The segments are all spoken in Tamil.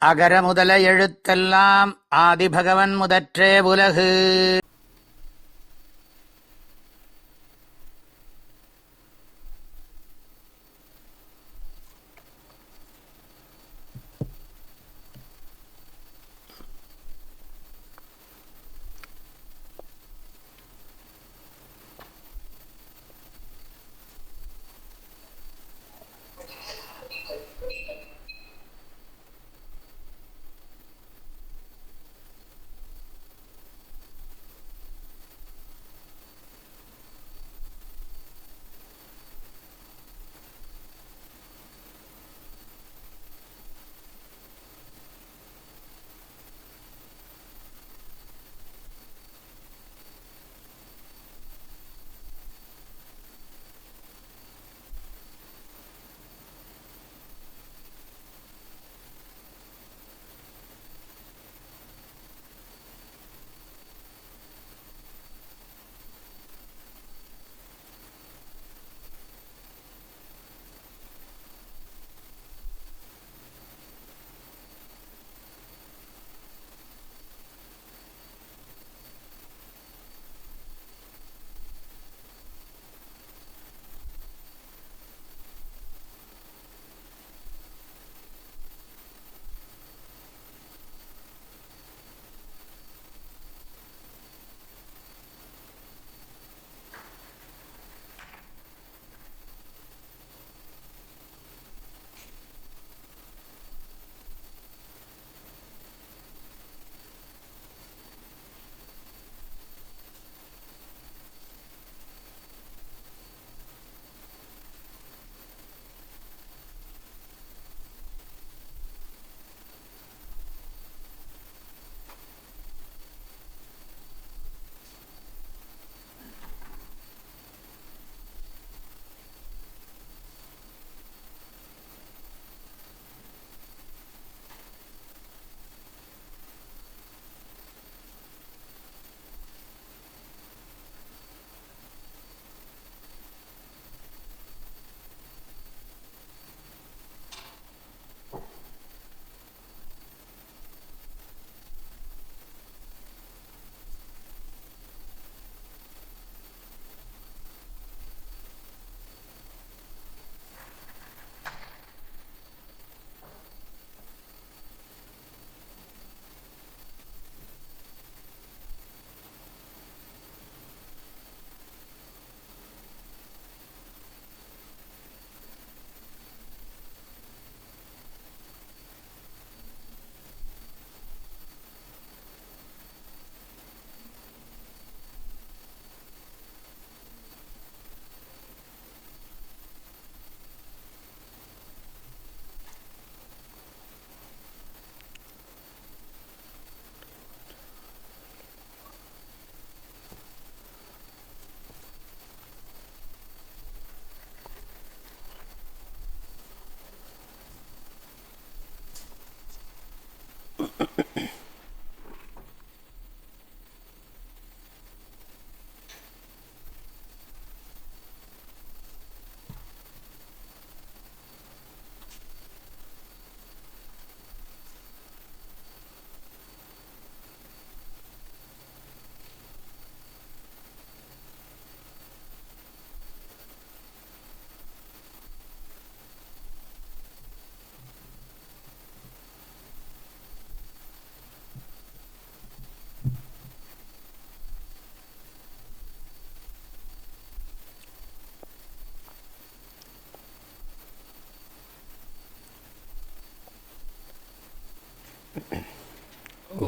அகர முதல எழுத்தெல்லாம் ஆதிபகவன் முதற்றே உலகு.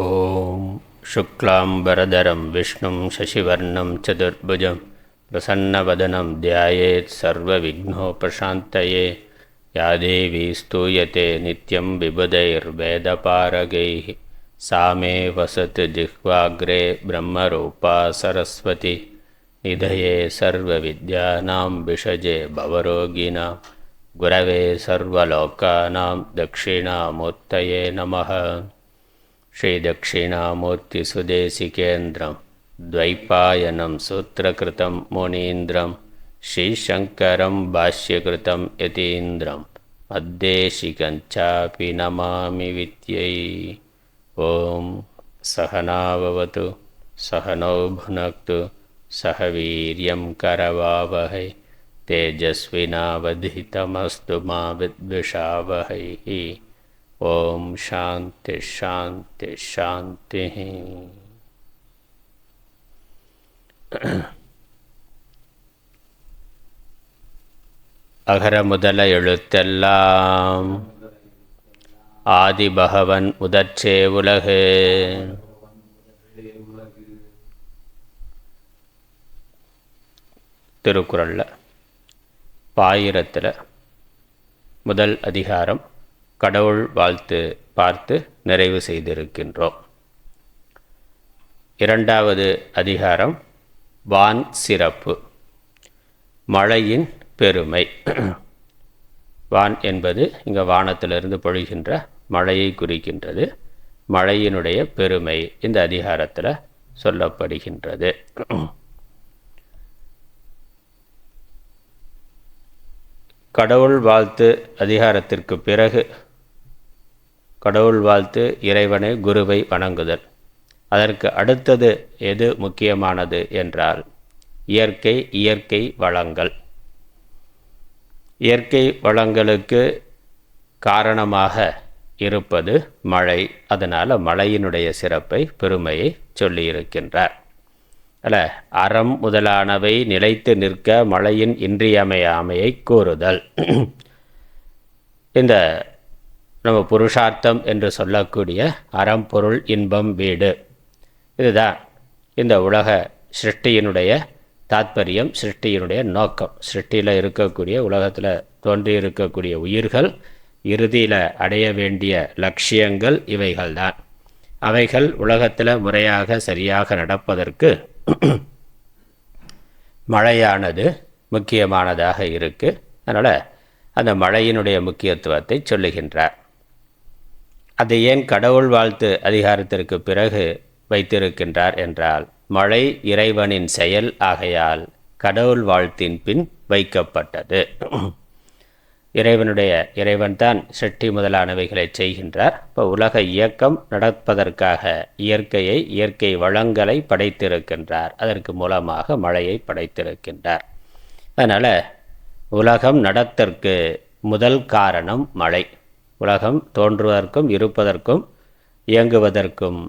ஓம் சுக்லாம்பரதரம் விஷ்ணும் சசிவர்ணம் சதுர்புஜம் பிரசன்னவதனம் தியாயேத் சர்வவிக்னோபசாந்தயே யா தேவி ஸ்தூயதே நித்யம் விபுதைர்வேதபாரகைः சா மே வசத் ஜிஹ்வாக்ரே பிரம்மரூபா சரஸ்வதி நிதயே சர்வவித்யானாம் விஷஜே பவரோகிணாம் குரவே சர்வலோகானாம் தக்ஷிணாமூர்த்தயே நமः. श्रीदक्षिणामूर्तिसुदेशिकेन्द्रं द्वैपायनं सूत्रकृतं मुनीन्द्रं श्रीशङ्करं भाष्यकृतं यतीन्द्रं அத்தேசிகஞ்சாபி நமாமி வித்யை. ஓம் சகனாவவது சகனௌ புனக்து சக வீரியம் கரவாவஹை தேஜஸ்வினாவதிதமஸ்து மா வித்விஷாவஹை. ஓம் சாந்தி ஷாந்தி ஷாந்தி. அகர முதல எழுத்தெல்லாம் ஆதிபகவன் முதற்றே உலகு. திருக்குறளில் பாயிரத்தில் முதல் அதிகாரம் கடவுள் வாழ்த்து பார்த்து நிறைவு செய்திருக்கின்றோம். இரண்டாவது அதிகாரம் வான் சிறப்பு, மழையின் பெருமை. வான் என்பது இங்கே வானத்திலிருந்து பொழிகின்ற மழையை குறிக்கின்றது. மழையினுடைய பெருமை இந்த அதிகாரத்தில் சொல்லப்படுகின்றது. கடவுள் வாழ்த்து அதிகாரத்திற்கு பிறகு கடவுள் வாழ்த்து இறைவனை குருவை வணங்குதல். அதற்கு அடுத்தது எது முக்கியமானது என்றால் இயற்கை வளங்கள். இயற்கை வளங்களுக்கு காரணமாக இருப்பது மழை. அதனால் மழையினுடைய சிறப்பை பெருமையை சொல்லியிருக்கின்றார். அறம் முதலானவை நிலைத்து நிற்க மழையின் இன்றியமையாமையை கூறுதல். இந்த நம்ம புருஷார்த்தம் என்று சொல்லக்கூடிய அறம், பொருள், இன்பம், வீடு, இதுதான் இந்த உலக சிருஷ்டியினுடைய தாத்பரியம், சிருஷ்டியினுடைய நோக்கம். சிருஷ்டியில் இருக்கக்கூடிய உலகத்தில் தோன்றி இருக்கக்கூடிய உயிர்கள் இறுதியில் அடைய வேண்டிய லட்சியங்கள் இவைகள்தான். அவைகள் உலகத்தில் முறையாக சரியாக நடப்பதற்கு மழையானது முக்கியமானதாக இருக்குது. அதனால் அந்த மழையினுடைய முக்கியத்துவத்தை சொல்லுகின்றார். அதை ஏன் கடவுள் வாழ்த்து அதிகாரத்திற்கு பிறகு வைத்திருக்கின்றார் என்றால் மழை இறைவனின் செயல் ஆகையால் கடவுள் வாழ்த்தின் பின் வைக்கப்பட்டது. இறைவன்தான் சிருஷ்டி முதலானவைகளை செய்கின்றார். இப்போ உலக இயக்கம் நடப்பதற்காக இயற்கை வளங்களை படைத்திருக்கின்றார். அதற்கு மூலமாக மழையை படைத்திருக்கின்றார். அதனால் உலகம் நடத்தற்கு முதல் காரணம் மழை. உலகம் தோன்றுவதற்கும் இருப்பதற்கும் இயங்குவதற்கும்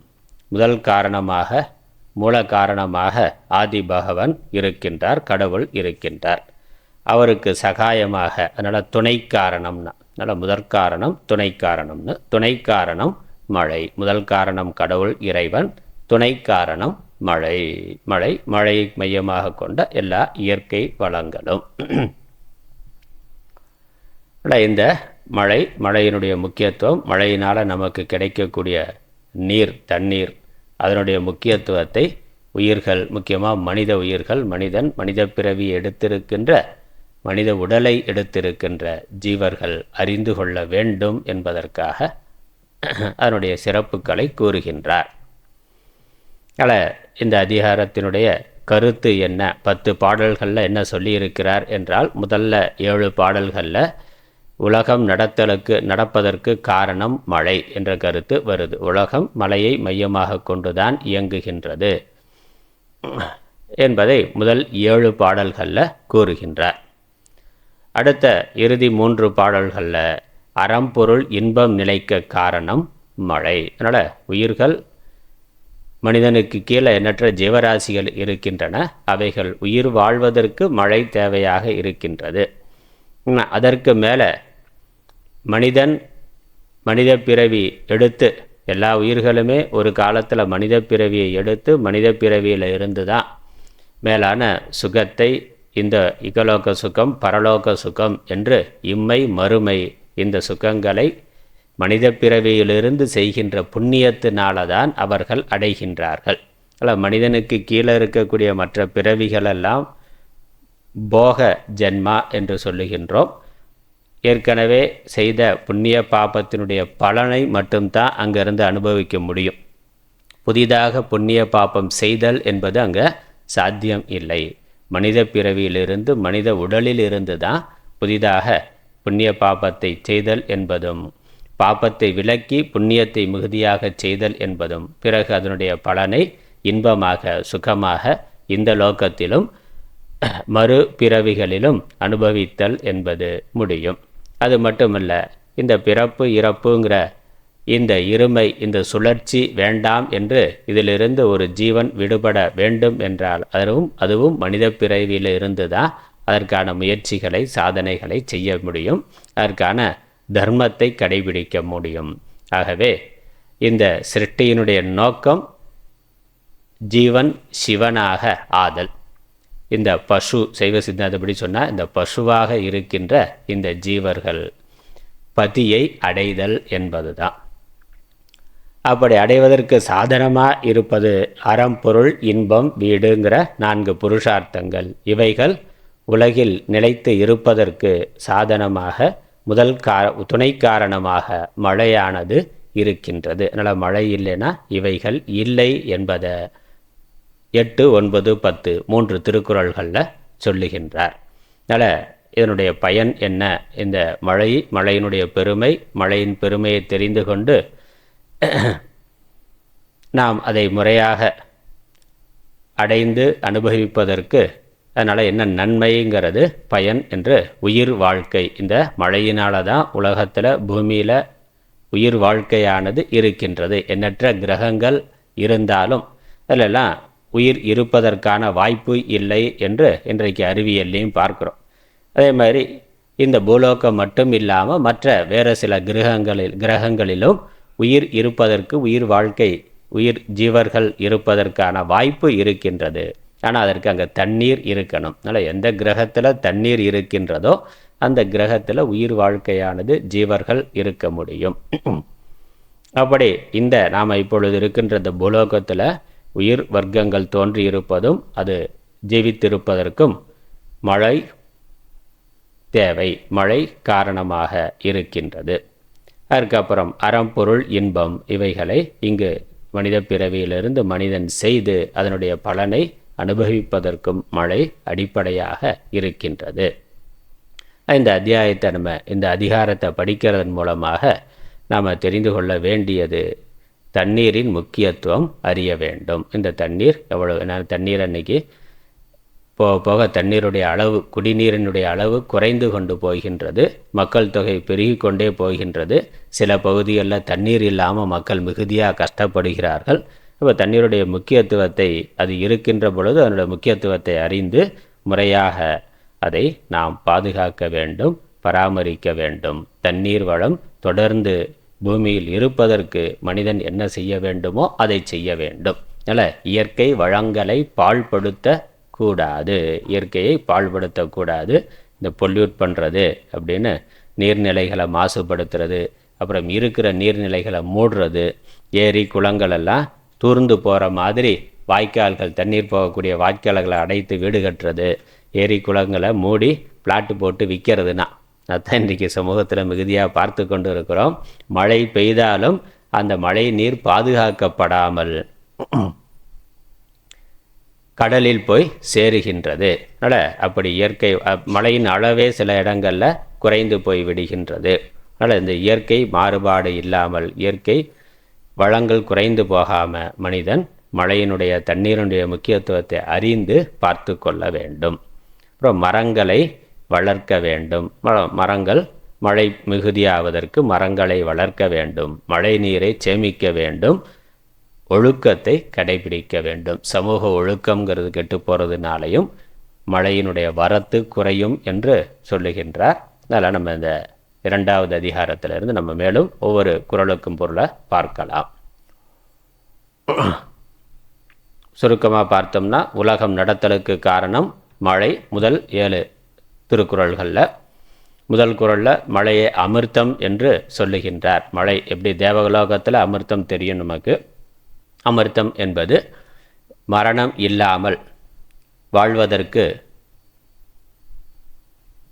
முதல் காரணமாக, மூல காரணமாக ஆதி பகவன் இருக்கின்றார், கடவுள் இருக்கின்றார். அவருக்கு சகாயமாக, அதனால் துணை காரணம்னா, அதனால் முதற் காரணம் துணை காரணம்னு, துணை காரணம் மழை. முதல் காரணம் கடவுள் இறைவன், துணை காரணம் மழை. மழையை மையமாக கொண்ட எல்லா இயற்கை வளங்களும். இந்த மழையினுடைய முக்கியத்துவம், மழையினால் நமக்கு கிடைக்கக்கூடிய நீர், தண்ணீர், அதனுடைய முக்கியத்துவத்தை உயிர்கள், முக்கியமாக மனித உயிர்கள், மனித பிறவி எடுத்திருக்கின்ற, மனித உடலை எடுத்திருக்கின்ற ஜீவர்கள் அறிந்து கொள்ள வேண்டும் என்பதற்காக அதனுடைய சிறப்புகளை கூறுகின்றார். இந்த அதிகாரத்தினுடைய கருத்து என்ன? 10 பாடல்களில் என்ன சொல்லியிருக்கிறார் என்றால், முதல்ல 7 பாடல்களில் உலகம் நடப்பதற்கு காரணம் மழை என்ற கருத்து வருது. உலகம் மழையை மையமாக கொண்டுதான் இயங்குகின்றது என்பதை முதல் 7 பாடல்களில் கூறுகின்றார். அடுத்த இறுதி 3 பாடல்களில் அறம், பொருள், இன்பம் நிலைக்க காரணம் மழை. அதனால் உயிர்கள், மனிதனுக்கு கீழே எண்ணற்ற ஜீவராசிகள் இருக்கின்றன. அவைகள் உயிர் வாழ்வதற்கு மழை தேவையாக இருக்கின்றது. அதற்கு மேலே மனித பிறவி எடுத்து, எல்லா உயிர்களுமே ஒரு காலத்தில் மனித பிறவியை எடுத்து மனித பிறவியில் இருந்து தான் மேலான சுகத்தை, இந்த இகலோக சுகம், பரலோக சுகம் என்று இம்மை மறுமை இந்த சுகங்களை மனித பிறவியிலிருந்து செய்கின்ற புண்ணியத்தினால்தான் அவர்கள் அடைகின்றார்கள். மனிதனுக்கு கீழே இருக்கக்கூடிய மற்ற பிறவிகளெல்லாம் போக ஜென்மா என்று சொல்லுகின்றோம். ஏற்கனவே செய்த புண்ணிய பாபத்தினுடைய பலனை மட்டும்தான் அங்கிருந்து அனுபவிக்க முடியும். புதிதாக புண்ணிய பாபம் செய்தல் என்பது அங்கே சாத்தியம் இல்லை. மனித பிறவியிலிருந்து, மனித உடலில் இருந்து தான் புதிதாக புண்ணிய பாபத்தை செய்தல் என்பதும், பாபத்தை விலக்கி புண்ணியத்தை மிகுதியாக செய்தல் என்பதும், பிறகு அதனுடைய பலனை இன்பமாக சுகமாக இந்த லோகத்திலும் மறு பிறவிகளிலும் அனுபவித்தல் என்பது முடியும். அது மட்டுமல்ல, இந்த பிறப்பு இறப்புங்கிற இந்த இருமை, இந்த சுழற்சி வேண்டாம் என்று இதிலிருந்து ஒரு ஜீவன் விடுபட வேண்டும் என்றால் அதுவும் மனித பிறவியில் இருந்து தான் அதற்கான முயற்சிகளை சாதனைகளை செய்ய முடியும், அதற்கான தர்மத்தை கடைபிடிக்க முடியும். ஆகவே இந்த சிருஷ்டியினுடைய நோக்கம் ஜீவன் சிவனாக ஆதல். இந்த பசு சைவ சித்தாந்தப்படி சொன்னால் இந்த பசுவாக இருக்கின்ற இந்த ஜீவர்கள் பதியை அடைதல் என்பது தான். அப்படி அடைவதற்கு சாதனமாக இருப்பது அறம், பொருள், இன்பம், வீடுங்கிற 4 புருஷார்த்தங்கள். இவைகள் உலகில் நிலைத்து இருப்பதற்கு சாதனமாக துணை காரணமாக மழையானது இருக்கின்றது. அதனால் மழை இல்லைன்னா இவைகள் இல்லை என்பதை 8, 9, 10 3 திருக்குறள்களில் சொல்லுகின்றார். அதனால் இதனுடைய பயன் என்ன? இந்த மழையினுடைய பெருமை, மழையின் பெருமையை தெரிந்து கொண்டு நாம் அதை முறையாக அடைந்து அனுபவிப்பதற்கு அதனால் என்ன நன்மைங்கிறது பயன் என்று உயிர் வாழ்க்கை, இந்த மழையினால தான் உலகத்தில் பூமியில் உயிர் வாழ்க்கையானது இருக்கின்றது. எண்ணற்ற கிரகங்கள் இருந்தாலும் அதிலெல்லாம் உயிர் இருப்பதற்கான வாய்ப்பு இல்லை என்று இன்றைக்கு அறிவியல்லையும் பார்க்குறோம். அதே மாதிரி இந்த பூலோகம் மட்டும் இல்லாமல் மற்ற வேறு சில கிரகங்களிலும் உயிர் இருப்பதற்கு, உயிர் வாழ்க்கை, உயிர் ஜீவர்கள் இருப்பதற்கான வாய்ப்பு இருக்கின்றது. ஆனால் அதற்கு அங்கே தண்ணீர் இருக்கணும். அதனால் எந்த கிரகத்தில் தண்ணீர் இருக்கின்றதோ அந்த கிரகத்தில் உயிர் வாழ்க்கையானது ஜீவர்கள் இருக்க முடியும். அப்படி இந்த நாம் இப்பொழுது இருக்கின்ற இந்த பூலோகத்தில் உயிர் வர்க்கங்கள் தோன்றி இருப்பதும் அது ஜீவித்திருப்பதற்கும் மழை தேவை, மழை காரணமாக இருக்கின்றது. அதுக்கப்புறம் அறம், பொருள், இன்பம் இவைகளை இங்கு மனித பிறவியிலிருந்து மனிதன் செய்து அதனுடைய பலனை அனுபவிப்பதற்கும் மழை அடிப்படையாக இருக்கின்றது. இந்த அத்தியாயத்தை இந்த அதிகாரத்தை படிக்கிறதன் மூலமாக நாம் தெரிந்து கொள்ள வேண்டியது தண்ணீரின் முக்கியத்துவம் அறிய வேண்டும். இந்த தண்ணீர் எவ்வளவு, தண்ணீர் அன்னைக்கு போக போக தண்ணீருடைய அளவு, குடிநீரினுடைய அளவு குறைந்து கொண்டு போகின்றது, மக்கள் தொகை பெருகி கொண்டே போகின்றது. சில பகுதிகளில் தண்ணீர் இல்லாமல் மக்கள் மிகுதியாக கஷ்டப்படுகிறார்கள். இப்போ தண்ணீருடைய முக்கியத்துவத்தை அது இருக்கின்ற பொழுது அதனுடைய முக்கியத்துவத்தை அறிந்து முறையாக அதை நாம் பாதுகாக்க வேண்டும், பராமரிக்க வேண்டும். தண்ணீர் வளம் தொடர்ந்து பூமியில் இருப்பதற்கு மனிதன் என்ன செய்ய வேண்டுமோ அதை செய்ய வேண்டும். அதனால் இயற்கை வளங்களை பாழ்படுத்த கூடாது, இயற்கையை பாழ்படுத்தக்கூடாது. இந்த பொல்யூட் பண்ணுறது அப்படின்னு நீர்நிலைகளை மாசுபடுத்துறது, அப்புறம் இருக்கிற நீர்நிலைகளை மூடுறது, ஏரி குளங்களெல்லாம் தூர்ந்து போகிற மாதிரி வாய்க்கால்கள், தண்ணீர் போகக்கூடிய வாய்க்கால்களை அடைத்து வீடு கட்டுறது, ஏரி குளங்களை மூடி பிளாட்டு போட்டு விற்கிறதுனா அதுதான் இன்றைக்கி சமூகத்தில் மிகுதியாக பார்த்து கொண்டு இருக்கிறோம். மழை பெய்தாலும் அந்த மழை நீர் பாதுகாக்கப்படாமல் கடலில் போய் சேருகின்றது. அதனால் அப்படி இயற்கை மழையின் அளவே சில இடங்களில் குறைந்து போய் விடுகின்றது. அதனால் இந்த இயற்கை மாறுபாடு இல்லாமல், இயற்கை வளங்கள் குறைந்து போகாமல் மனிதன் மழையினுடைய தண்ணீருடைய முக்கியத்துவத்தை அறிந்து பார்த்து கொள்ள வேண்டும். அப்புறம் மரங்களை வளர்க்க வேண்டும். மரங்கள் மழை மிகுதியாவதற்கு மரங்களை வளர்க்க வேண்டும், மழை நீரை சேமிக்க வேண்டும், ஒழுக்கத்தை கடைபிடிக்க வேண்டும். சமூக ஒழுக்கங்கிறது கெட்டு போகிறதுனாலையும் மழையினுடைய வரத்து குறையும் என்று சொல்லுகின்றார். அதனால் நம்ம இந்த 2வது அதிகாரத்திலிருந்து நம்ம மேலும் ஒவ்வொரு குறளுக்கும் பொருளை பார்க்கலாம். சுருக்கமாக பார்த்தோம்னா, உலகம் நடத்தலுக்கு காரணம் மழை. முதல் 7 திருக்குறள்களில் முதல் குறளில் மழையை அமிர்தம் என்று சொல்லுகின்றார். மழை எப்படி தேவலோகத்தில் அமிர்தம் தெரியும் நமக்கு. அமிர்தம் என்பது மரணம் இல்லாமல் வாழ்வதற்கு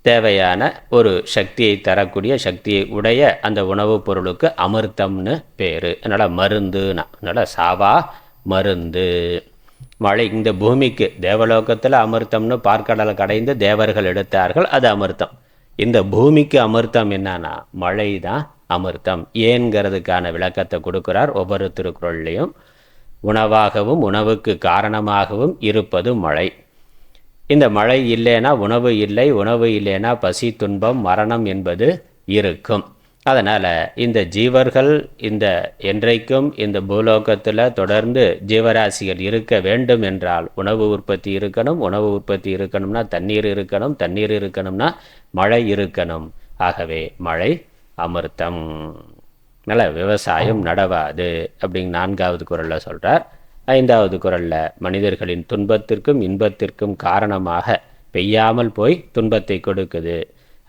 தேவையான ஒரு சக்தியை தரக்கூடிய, சக்தியை உடைய அந்த உணவுப் பொருளுக்கு அமிர்தம்னு பேர். அதனால் மருந்துனா, அதனால் சாவா மருந்து. மழை இந்த பூமிக்கு தேவலோகத்தில் அமிர்தம்னு பார்க்கடலை கடைந்து தேவர்கள் எடுத்தார்கள், அது அமிர்தம். இந்த பூமிக்கு அமிர்தம் என்னன்னா மழை தான் அமிர்தம். ஏன்கிறதுக்கான விளக்கத்தை கொடுக்கிறார் ஒவ்வொரு திருக்குறள்லையும். உணவாகவும் உணவுக்கு காரணமாகவும் இருப்பது மழை. இந்த மழை இல்லைன்னா உணவு இல்லை, உணவு இல்லைன்னா பசி, துன்பம், மரணம் என்பது இருக்கும். அதனால் இந்த ஜீவர்கள் இந்த என்றைக்கும் இந்த பூலோகத்தில் தொடர்ந்து ஜீவராசிகள் இருக்க வேண்டும் என்றால் உணவு உற்பத்தி இருக்கணும். உணவு உற்பத்தி இருக்கணும்னா தண்ணீர் இருக்கணும். தண்ணீர் இருக்கணும்னா மழை இருக்கணும். ஆகவே மழை அமிர்தம். நல்ல விவசாயம் நடவாது அப்படிங்க 4வது குறளில் சொல்கிறார். 5வது குறளில் மனிதர்களின் துன்பத்திற்கும் இன்பத்திற்கும் காரணமாக பெய்யாமல் போய் துன்பத்தை கொடுக்குது.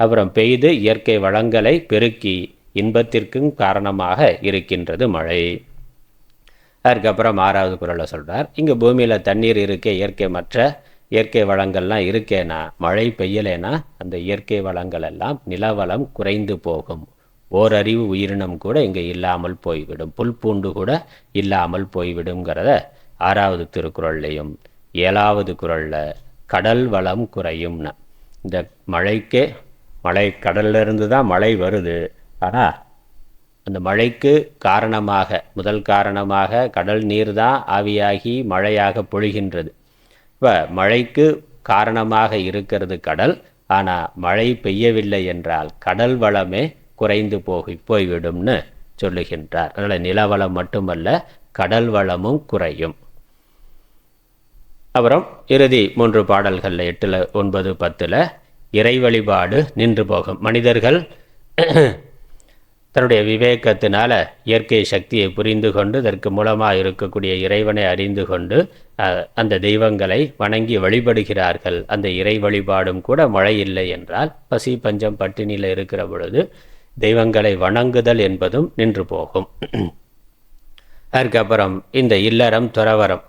அப்புறம் பெய்து இயற்கை வளங்களை பெருக்கி இன்பத்திற்கும் காரணமாக இருக்கின்றது மழை. அதுக்கப்புறம் 6வது குறளில் சொல்கிறார், இங்கே பூமியில் தண்ணீர் இருக்கே, மற்ற இயற்கை வளங்கள்லாம் இருக்கேனா மழை பெய்யலைன்னா அந்த இயற்கை வளங்கள் எல்லாம் நிலவளம் குறைந்து போகும். ஓரறிவு உயிரினம் கூட இங்கே இல்லாமல் போய்விடும். புல் பூண்டு கூட இல்லாமல் போய்விடுங்கிறத 6வது திருக்குறள்லையும் 7வது குறளில் கடல் வளம் குறையும்னா இந்த மழை கடல்லிருந்து தான் மழை வருது. ஆனால் அந்த மழைக்கு காரணமாக முதல் காரணமாக கடல் நீர் தான் ஆவியாகி மழையாக பொழிகின்றது. இப்போ மழைக்கு காரணமாக இருக்கிறது கடல். ஆனால் மழை பெய்யவில்லை என்றால் கடல் வளமே குறைந்து போய்விடும்னு சொல்லுகின்றார். அதனால் நிலவளம் மட்டுமல்ல கடல் வளமும் குறையும். அப்புறம் இறுதி 3 பாடல்களில் 8, 9, 10 இறை வழிபாடு நின்று போகும். மனிதர்கள் தன்னுடைய விவேகத்தினால இயற்கை சக்தியை புரிந்து கொண்டு இதற்கு மூலமாக இருக்கக்கூடிய இறைவனை அறிந்து கொண்டு அந்த தெய்வங்களை வணங்கி வழிபடுகிறார்கள். அந்த இறை வழிபாடும் கூட மழை இல்லை என்றால் பசி பஞ்சம் பட்டினியில் இருக்கிற பொழுது தெய்வங்களை வணங்குதல் என்பதும் நின்று போகும். அதுக்கப்புறம் இந்த இல்லறம் துறவரம்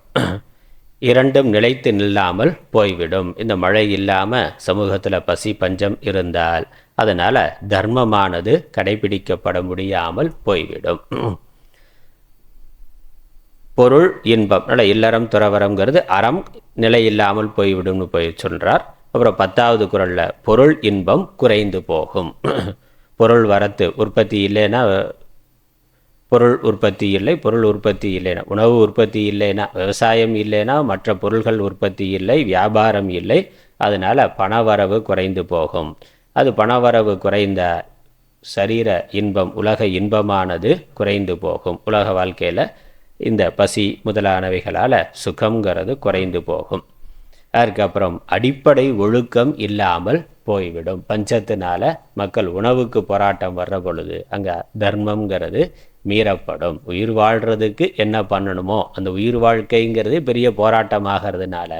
இரண்டும் நிலைத்து நில்லாமல் போய்விடும். இந்த மழை இல்லாமல் சமூகத்தில் பசி பஞ்சம் இருந்தால் அதனால் தர்மமானது கடைபிடிக்கப்பட முடியாமல் போய்விடும். பொருள் இன்பம் இல்லறம் துறவரம்ங்கிறது அறம் நிலை இல்லாமல் போய்விடும்னு சொல்கிறார். அப்புறம் 10வது குறளில் பொருள் இன்பம் குறைந்து போகும். பொருள் வரத்து உற்பத்தி இல்லைன்னா பொருள் உற்பத்தி இல்லை, பொருள் உற்பத்தி இல்லைன்னா உணவு உற்பத்தி இல்லைன்னா விவசாயம் இல்லைன்னா மற்ற பொருள்கள் உற்பத்தி இல்லை, வியாபாரம் இல்லை. அதனால் பணவரவு குறைந்து போகும். அது பணவரவு குறைந்த சரீர இன்பம் உலக இன்பமானது குறைந்து போகும். உலக வாழ்க்கையில் இந்த பசி முதலானவைகளால் சுகங்கிறது குறைந்து போகும். அதுக்கப்புறம் அடிப்படை ஒழுக்கம் இல்லாமல் போய்விடும். பஞ்சத்தினால மக்கள் உணவுக்கு போராட்டம் வர்ற பொழுது அங்கே தர்மங்கிறது மீறப்படும். உயிர் வாழ்கிறதுக்கு என்ன பண்ணணுமோ அந்த உயிர் வாழ்க்கைங்கிறது பெரிய போராட்டமாகிறதுனால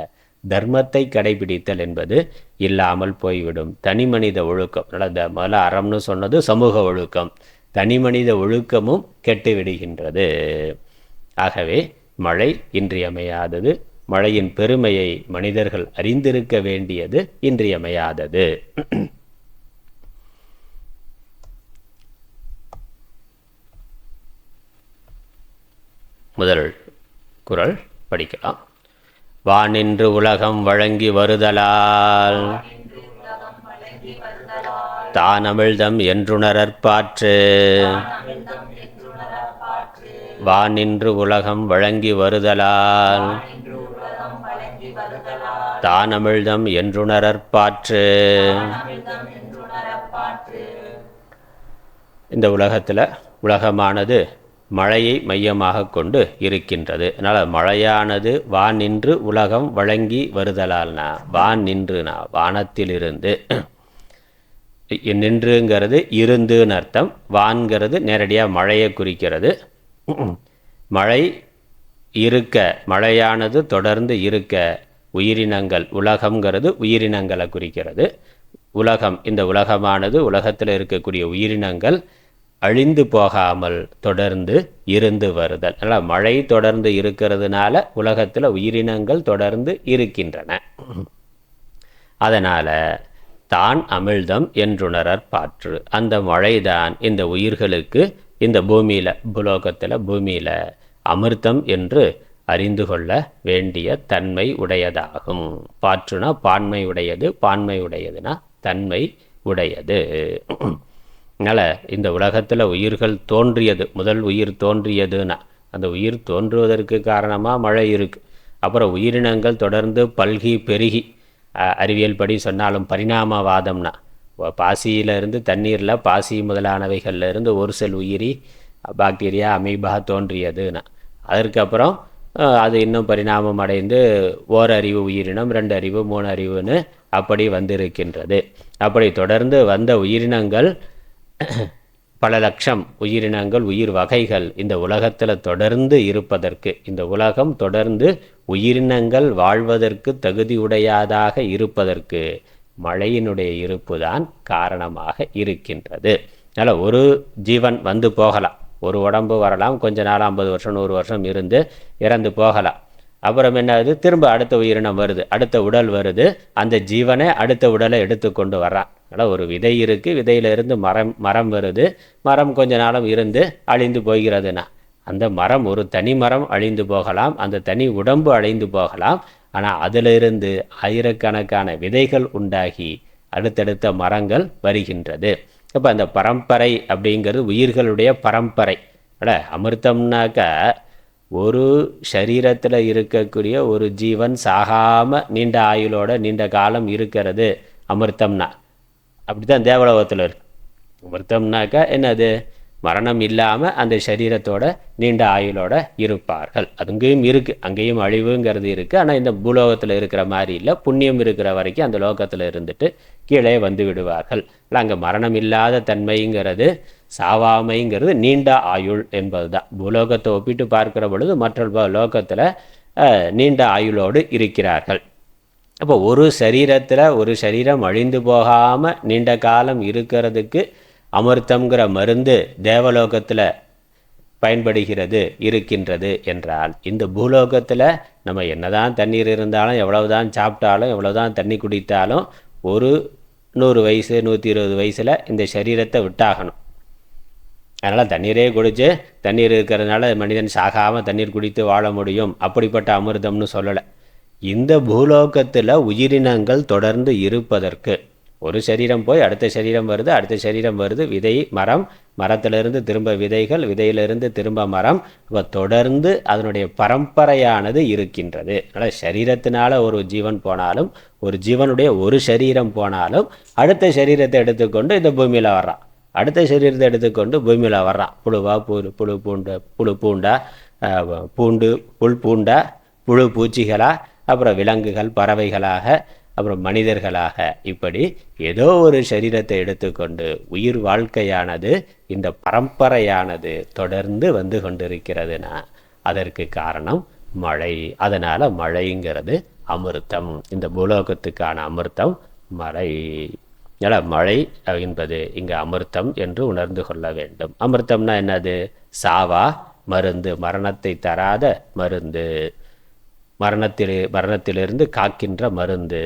தர்மத்தை கடைபிடித்தல் என்பது இல்லாமல் போய்விடும். தனி மனித ஒழுக்கம் முதல்ல அறம்னு சொன்னது சமூக ஒழுக்கம். தனி மனித ஒழுக்கமும் கெட்டு விடுகின்றது. ஆகவே மழை இன்றியமையாதது. மழையின் பெருமையை மனிதர்கள் அறிந்திருக்க வேண்டியது இன்றியமையாதது. முதல் குறள் படிக்கலாம். வானின்று உலகம் வழங்கி வருதலால் தானமிழ்தம் என்றுணரற்பாற்று. வானின்று உலகம் வழங்கி வருதலால் தானமிழ்தம் என்றுணரற்பாற்று. இந்த உலகமானது மழையை மையமாக கொண்டு இருக்கின்றது. அதனால் மழையானது வானின்று உலகம் வழங்கி வருதலால்னா வான் நின்றுனா வானத்திலிருந்து, நின்றுங்கிறது இருந்துன்னு அர்த்தம். வான்கிறது நேரடியாக மழையை குறிக்கிறது. மழை இருக்க, மழையானது தொடர்ந்து இருக்க உயிரினங்கள், உலகம்ங்கிறது உயிரினங்களை குறிக்கிறது. உலகம், இந்த உலகமானது உலகத்தில் இருக்கக்கூடிய உயிரினங்கள் அழிந்து போகாமல் தொடர்ந்து இருந்து வருதல். அதனால் மழை தொடர்ந்து இருக்கிறதுனால உலகத்தில் உயிரினங்கள் தொடர்ந்து இருக்கின்றன. அதனால் தான் அமிழ்தம் என்றுணரற்பாற்று. அந்த மழைதான் இந்த உயிர்களுக்கு இந்த பூமியில் அமிர்தம் என்று அறிந்து கொள்ள வேண்டிய தன்மை உடையதாகும். பாற்றுனா பான்மை உடையது, பான்மை உடையதுனா தன்மை உடையது. அதனால் இந்த உலகத்தில் உயிர்கள் தோன்றியது, முதல் உயிர் தோன்றியதுன்னா அந்த உயிர் தோன்றுவதற்கு காரணமாக மழை இருக்குது. அப்புறம் உயிரினங்கள் தொடர்ந்து பல்கி பெருகி, அறிவியல் படி சொன்னாலும் பரிணாமவாதம்னா பாசியிலிருந்து தண்ணீரில் பாசி முதலானவைகளில் இருந்து ஒரு செல் உயிரி பாக்டீரியா அமீபா தோன்றியதுன்னா அதற்கப்புறம் அது இன்னும் பரிணாமம் அடைந்து ஓரறிவு உயிரினம், 2 அறிவு, 3 அறிவுன்னு அப்படி வந்திருக்கின்றது. அப்படி தொடர்ந்து வந்த உயிரினங்கள் பல லட்சம் உயிரினங்கள், உயிர் வகைகள் இந்த உலகத்தில் தொடர்ந்து இருப்பதற்கு, இந்த உலகம் தொடர்ந்து உயிரினங்கள் வாழ்வதற்கு தகுதியுடையதாக இருப்பதற்கு மழையினுடைய இருப்பு தான் காரணமாக இருக்கின்றது. அதனால் ஒரு ஜீவன் வந்து போகலாம், ஒரு உடம்பு வரலாம், கொஞ்ச நாள் 50 வருஷம் 100 வருஷம் இருந்து இறந்து போகலாம். அப்புறம் என்னது, திரும்ப அடுத்த உயிரினம் வருது, அடுத்த உடல் வருது, அந்த ஜீவனை அடுத்த உடலை எடுத்துக்கொண்டு வர்றான். அதனால் ஒரு விதை இருக்குது, விதையிலிருந்து மரம் வருது, மரம் கொஞ்ச நாளும் இருந்து அழிந்து போகிறதுனா அந்த மரம், ஒரு தனி மரம் அழிந்து போகலாம், அந்த தனி உடம்பு அழிந்து போகலாம். ஆனால் அதிலிருந்து ஆயிரக்கணக்கான விதைகள் உண்டாகி அடுத்தடுத்த மரங்கள் வருகின்றது. அப்போ அந்த பரம்பரை அப்படிங்கிறது உயிர்களுடைய பரம்பரை. அமிர்தம்னாக்கா ஒரு சரீரத்தில் இருக்கக்கூடிய ஒரு ஜீவன் சாகாமல் நீண்ட ஆயுளோட நீண்ட காலம் இருக்கிறது அமிர்தம்னா. அப்படி தான் தேவலோகத்தில் இருக்கு. அமிர்தம்னாக்கா என்னது, மரணம் இல்லாமல் அந்த சரீரத்தோட நீண்ட ஆயுளோட இருப்பார்கள். அங்கேயும் இருக்குது, அங்கேயும் அழிவுங்கிறது இருக்குது. ஆனால் இந்த பூலோகத்தில் இருக்கிற மாதிரி இல்லை, புண்ணியம் இருக்கிற வரைக்கும் அந்த லோகத்தில் இருந்துட்டு கீழே வந்து விடுவார்கள். இல்லை, அங்கே மரணம் இல்லாத தன்மைங்கிறது, சாவாமைங்கிறது நீண்ட ஆயுள் என்பது தான். பூலோகத்தை ஒப்பிட்டு பார்க்கிற பொழுது மற்ற லோகத்தில் நீண்ட ஆயுளோடு இருக்கிறார்கள். அப்போ ஒரு சரீரத்தில் ஒரு சரீரம் அழிந்து போகாமல் நீண்ட காலம் இருக்கிறதுக்கு அமிர்தம்ங்கிற மருந்து தேவலோகத்தில் பயன்படுகிறது இருக்கின்றது என்றால், இந்த பூலோகத்தில் நம்ம என்னதான் தண்ணீர் இருந்தாலும், எவ்வளவுதான் சாப்பிட்டாலும், எவ்வளவுதான் தண்ணி குடித்தாலும், ஒரு 100 வயசு 120 வயசில் இந்த சரீரத்தை விட்டாகணும். அதனால் தண்ணீரே குடித்து, தண்ணீர் இருக்கிறதுனால மனிதன் சாகாமல் தண்ணீர் குடித்து வாழ முடியும், அப்படிப்பட்ட அமிர்தம்னு சொல்லலை. இந்த பூலோகத்தில் உயிரினங்கள் தொடர்ந்து இருப்பதற்கு, ஒரு சரீரம் போய் அடுத்த சரீரம் வருது, அடுத்த சரீரம் வருது, விதை மரம், மரத்திலிருந்து திரும்ப விதைகள், விதையிலிருந்து திரும்ப மரம், இப்போ தொடர்ந்து அதனுடைய பரம்பரையானது இருக்கின்றது. அதனால் சரீரத்தினால ஒரு ஜீவன் போனாலும், ஒரு ஜீவனுடைய ஒரு சரீரம் போனாலும், அடுத்த சரீரத்தை எடுத்துக்கொண்டு இந்த பூமியில் வர்றான், அடுத்த சரீரத்தை எடுத்துக்கொண்டு பூமியில் வர்றான். புழு பூண்டா, புல் பூண்டா, புழு பூச்சிகளா, அப்புறம் விலங்குகள், பறவைகளாக, அப்புறம் மனிதர்களாக, இப்படி ஏதோ ஒரு சரீரத்தை எடுத்துக்கொண்டு உயிர் வாழ்க்கையானது, இந்த பரம்பரையானது தொடர்ந்து வந்து கொண்டிருக்கிறதுனா அதற்கு காரணம் மழை. அதனால் மழைங்கிறது அமிர்தம், இந்த பூலோகத்துக்கான அமிர்தம் மழை. அதனால் மழை என்பது இங்கே அமிர்தம் என்று உணர்ந்து கொள்ள வேண்டும். அமிர்தம்னா என்னது, சாவா மருந்து, மரணத்தை தராத மருந்து, மரணத்திலிருந்து காக்கின்ற மருந்து.